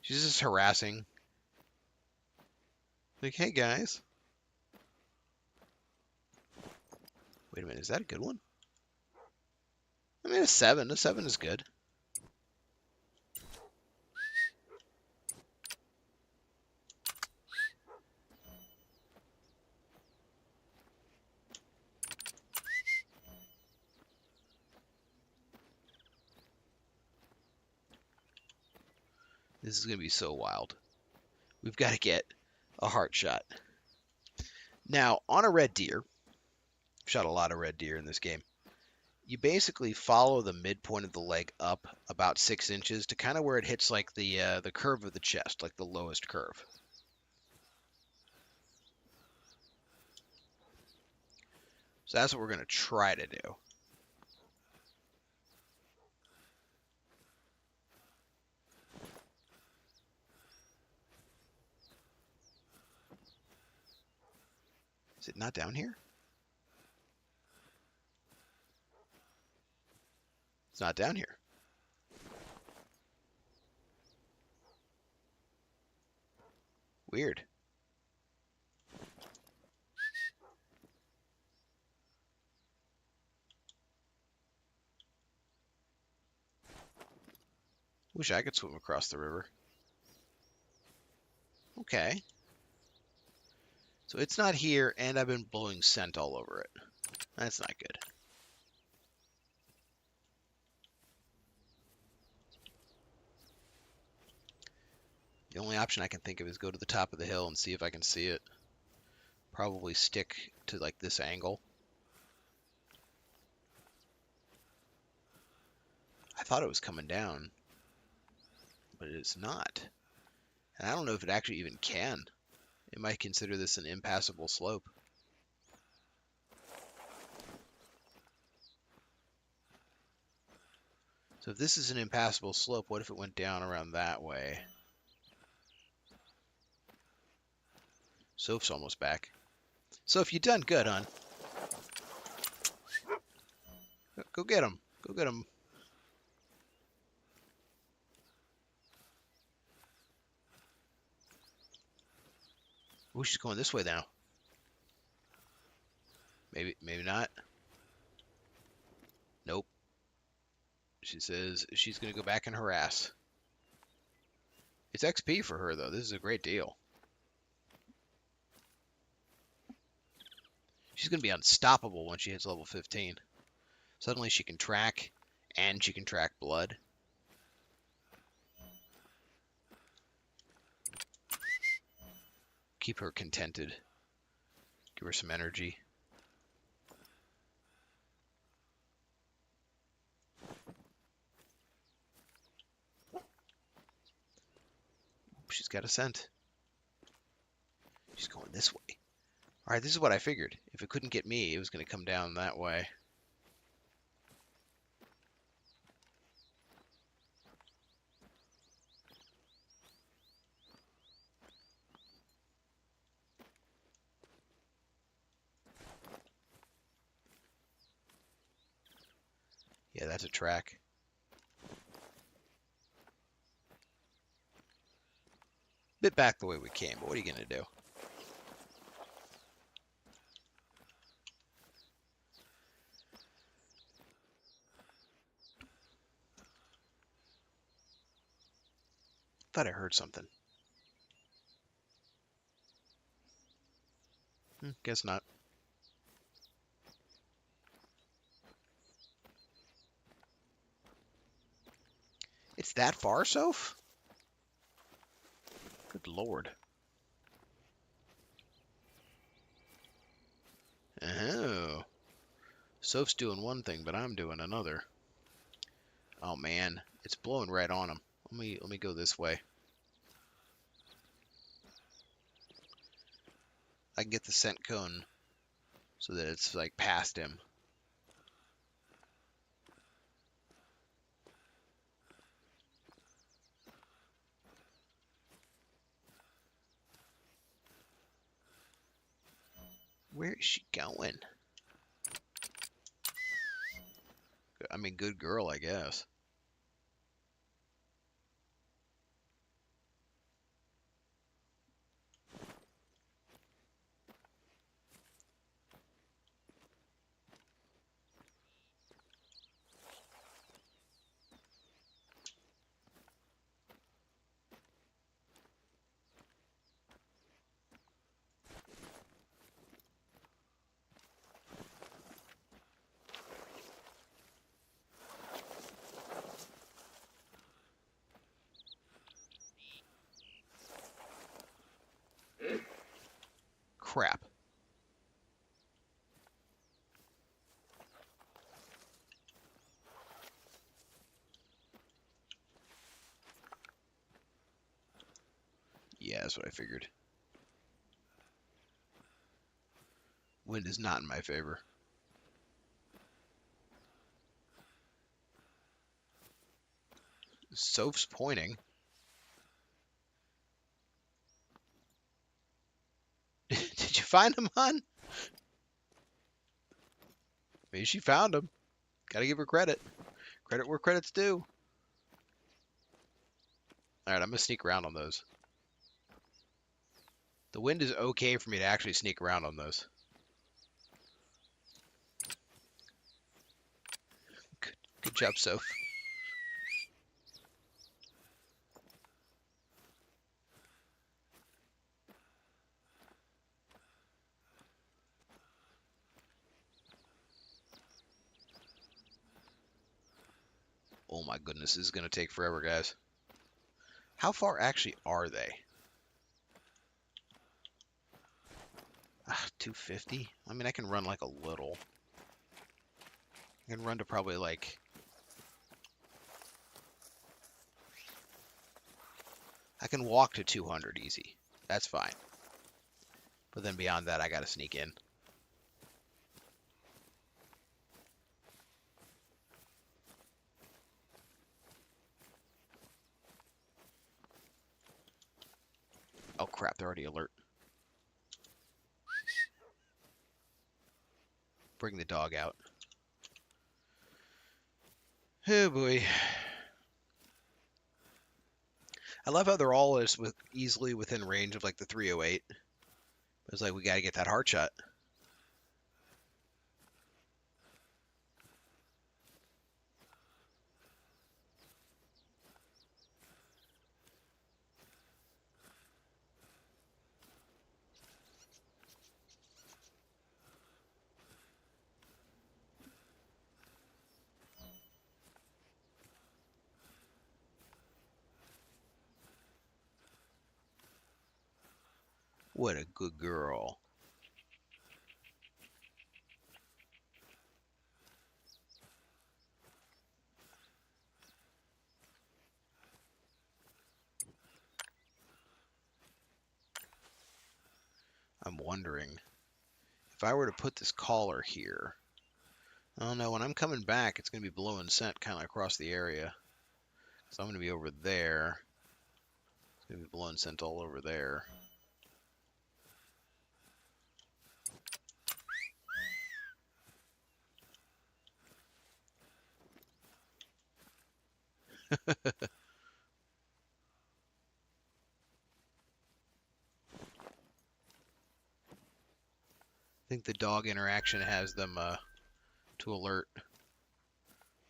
She's just harassing. Like, hey, guys. Wait a minute, is that a good one? I mean, a 7. A 7 is good. This is going to be so wild. We've got to get a heart shot. Now, on a red deer, I've shot a lot of red deer in this game, you basically follow the midpoint of the leg up about 6 inches to kind of where it hits like the curve of the chest, like the lowest curve. So that's what we're going to try to do. Is it not down here? It's not down here. Weird. Wish I could swim across the river. Okay. So it's not here, and I've been blowing scent all over it. That's not good. The only option I can think of is go to the top of the hill and see if I can see it. Probably stick to like this angle. I thought it was coming down, but it's not. And I don't know if it actually even can. It might consider this an impassable slope. So if this is an impassable slope, what if it went down around that way? Soph's almost back. Soph, you done good, hon. Go get him. Go get him. Ooh, she's going this way now. Maybe not. Nope. She says she's going to go back and harass. It's XP for her, though. This is a great deal. She's going to be unstoppable when she hits level 15. Suddenly she can track, and she can track blood. Keep her contented. Give her some energy. She's got a scent. She's going this way. Alright, this is what I figured. If it couldn't get me, it was going to come down that way. Yeah, that's a track. Bit back the way we came, but what are you going to do? Thought I heard something. Guess not. It's that far, Soph? Good lord. Oh. Soph's doing one thing, but I'm doing another. Oh man, it's blowing right on him. Let me go this way. I can get the scent cone so that it's like past him. Where is she going? I mean, good girl, I guess. Crap. Yeah, that's what I figured. Wind is not in my favor. Soph's pointing. Did you find him, hon? Maybe she found him. Gotta give her credit. Credit where credit's due. Alright, I'm gonna sneak around on those. The wind is okay for me to actually sneak around on those. Good job, Soph. Oh my goodness, this is gonna take forever, guys. How far actually are they? 250? I mean, I can run like a little. I can run to probably like... I can walk to 200 easy. That's fine. But then beyond that, I gotta sneak in. Oh crap, they're already alert. Bring the dog out. Oh boy. I love how they're all easily within range of like the 308. It's like we gotta get that heart shot. What a good girl. I'm wondering if I were to put this collar here. I don't know, when I'm coming back, it's going to be blowing scent kind of across the area. So I'm going to be over there. It's going to be blowing scent all over there. I think the dog interaction has them to alert.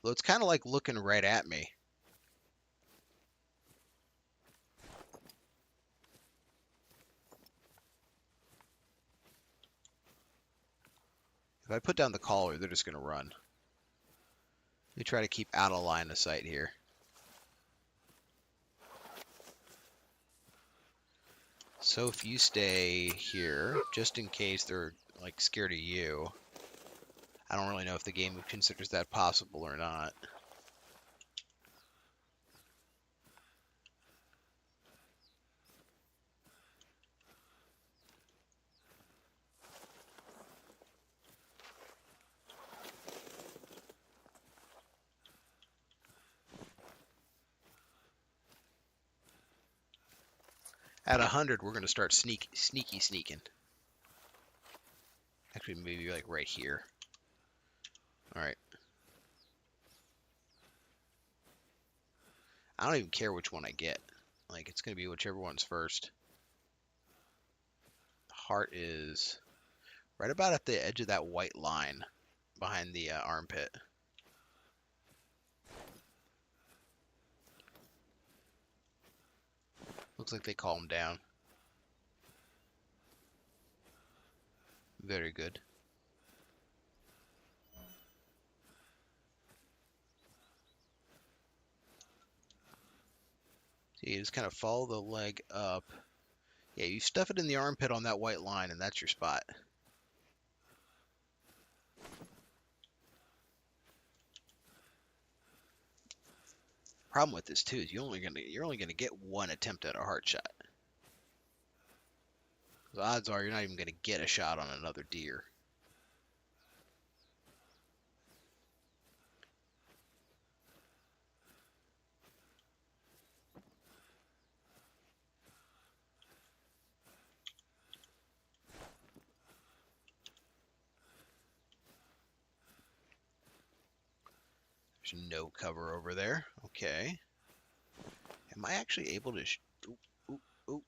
Though it's kind of like looking right at me. If I put down the collar, they're just going to run. Let me try to keep out of line of sight here. So if you stay here, just in case they're like scared of you. I don't really know if the game considers that possible or not. At 100, we're going to start sneaking. Actually, maybe like right here. All right. I don't even care which one I get. Like, it's going to be whichever one's first. Heart is right about at the edge of that white line behind the armpit. Looks like they calmed down. Very good. So you just kind of follow the leg up. Yeah, you stuff it in the armpit on that white line, and that's your spot. Problem with this too is you're only gonna get one attempt at a heart shot. The odds are you're not even gonna get a shot on another deer. There's no cover over there. Okay. Am I actually able to? Ooh, ooh.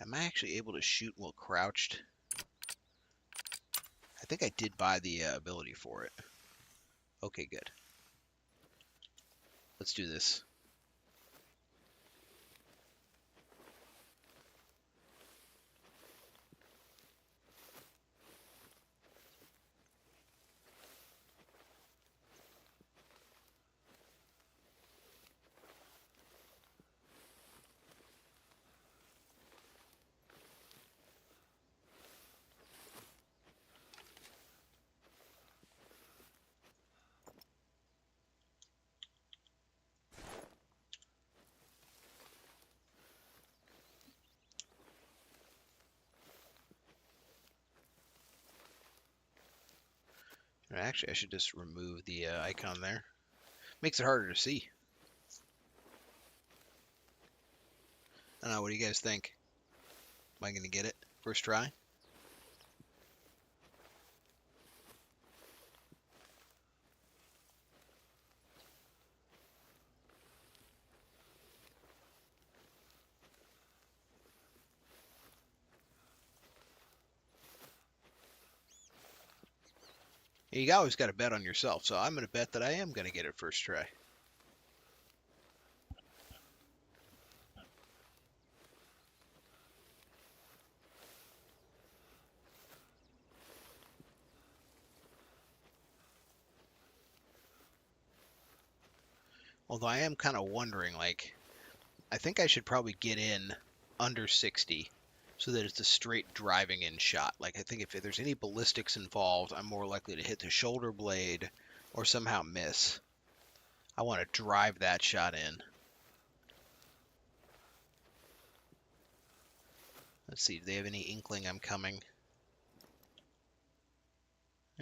Am I actually able to shoot while crouched? I think I did buy the ability for it. Okay, good. Let's do this. Actually, I should just remove the icon there. Makes it harder to see. I don't know, what do you guys think? Am I going to get it first try? You always got to bet on yourself, so I'm going to bet that I am going to get it first try. Although I am kind of wondering, like, I think I should probably get in under 60 so that it's a straight driving in shot. Like, I think if there's any ballistics involved, I'm more likely to hit the shoulder blade or somehow miss. I want to drive that shot in. Let's see, do they have any inkling I'm coming?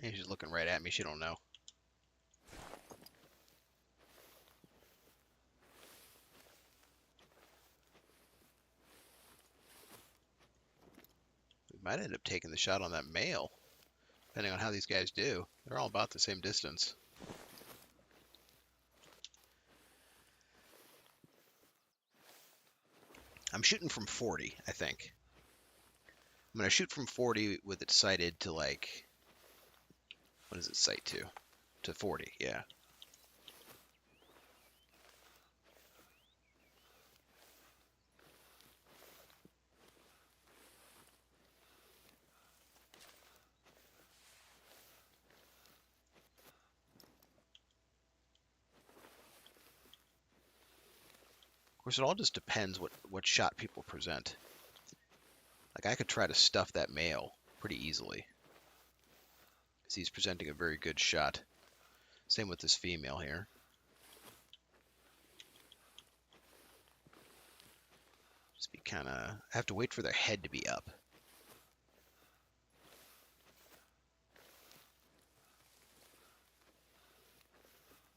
She's looking right at me, she don't know. We might end up taking the shot on that male, depending on how these guys do. They're all about the same distance. I'm shooting from 40, I think. I'm going to shoot from 40 with it sighted to, like, what does it sight to? To 40, yeah. Of course, it all just depends what shot people present. Like, I could try to stuff that male pretty easily, because he's presenting a very good shot. Same with this female here. Just be kind of... I have to wait for their head to be up.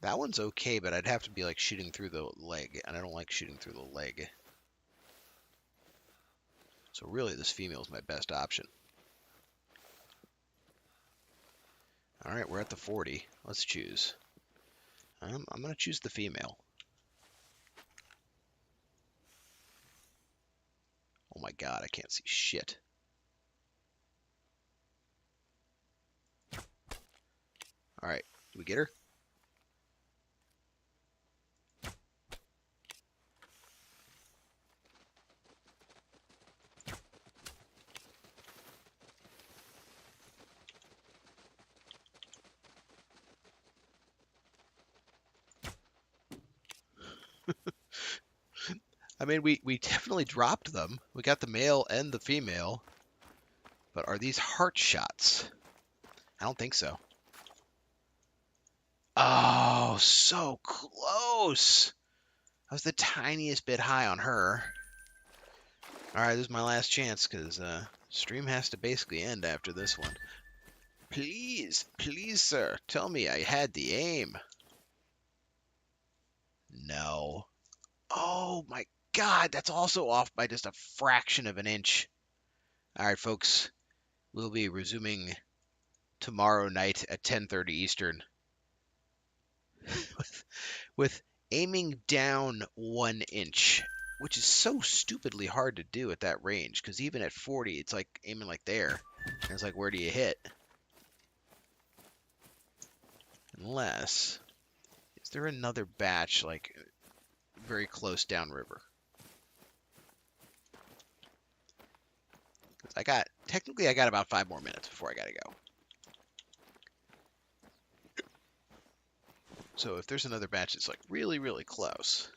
That one's okay, but I'd have to be, like, shooting through the leg, and I don't like shooting through the leg. So really, this female is my best option. All right, we're at the 40. Let's choose. I'm going to choose the female. Oh my god, I can't see shit. All right, do we get her? I mean, we definitely dropped them. We got the male and the female. But are these heart shots? I don't think so. Oh, so close. I was the tiniest bit high on her. All right, this is my last chance because stream has to basically end after this one. Please, please, sir, tell me I had the aim. No. Oh my god, that's also off by just a fraction of an inch. All right, folks, we'll be resuming tomorrow night at 10:30 Eastern with aiming down 1 inch, which is so stupidly hard to do at that range, because even at 40, it's like aiming like there. And it's like, where do you hit? Unless, is there another batch, like, very close downriver? Technically I got about 5 more minutes before I gotta go. So if there's another batch that's like really, really close.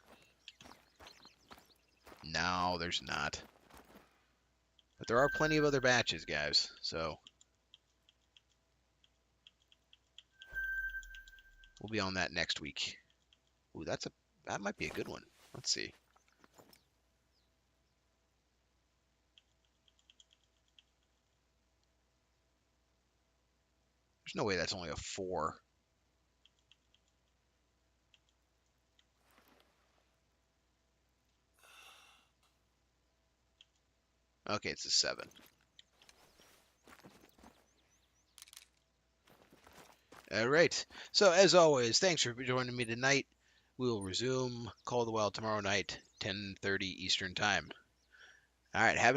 No, there's not. But there are plenty of other batches, guys, so we'll be on that next week. Ooh, that might be a good one. Let's see. There's no way that's only a 4. Okay, it's a 7. All right. So as always, thanks for joining me tonight. We'll resume Call of the Wild tomorrow night, 10:30 Eastern Time. All right, have a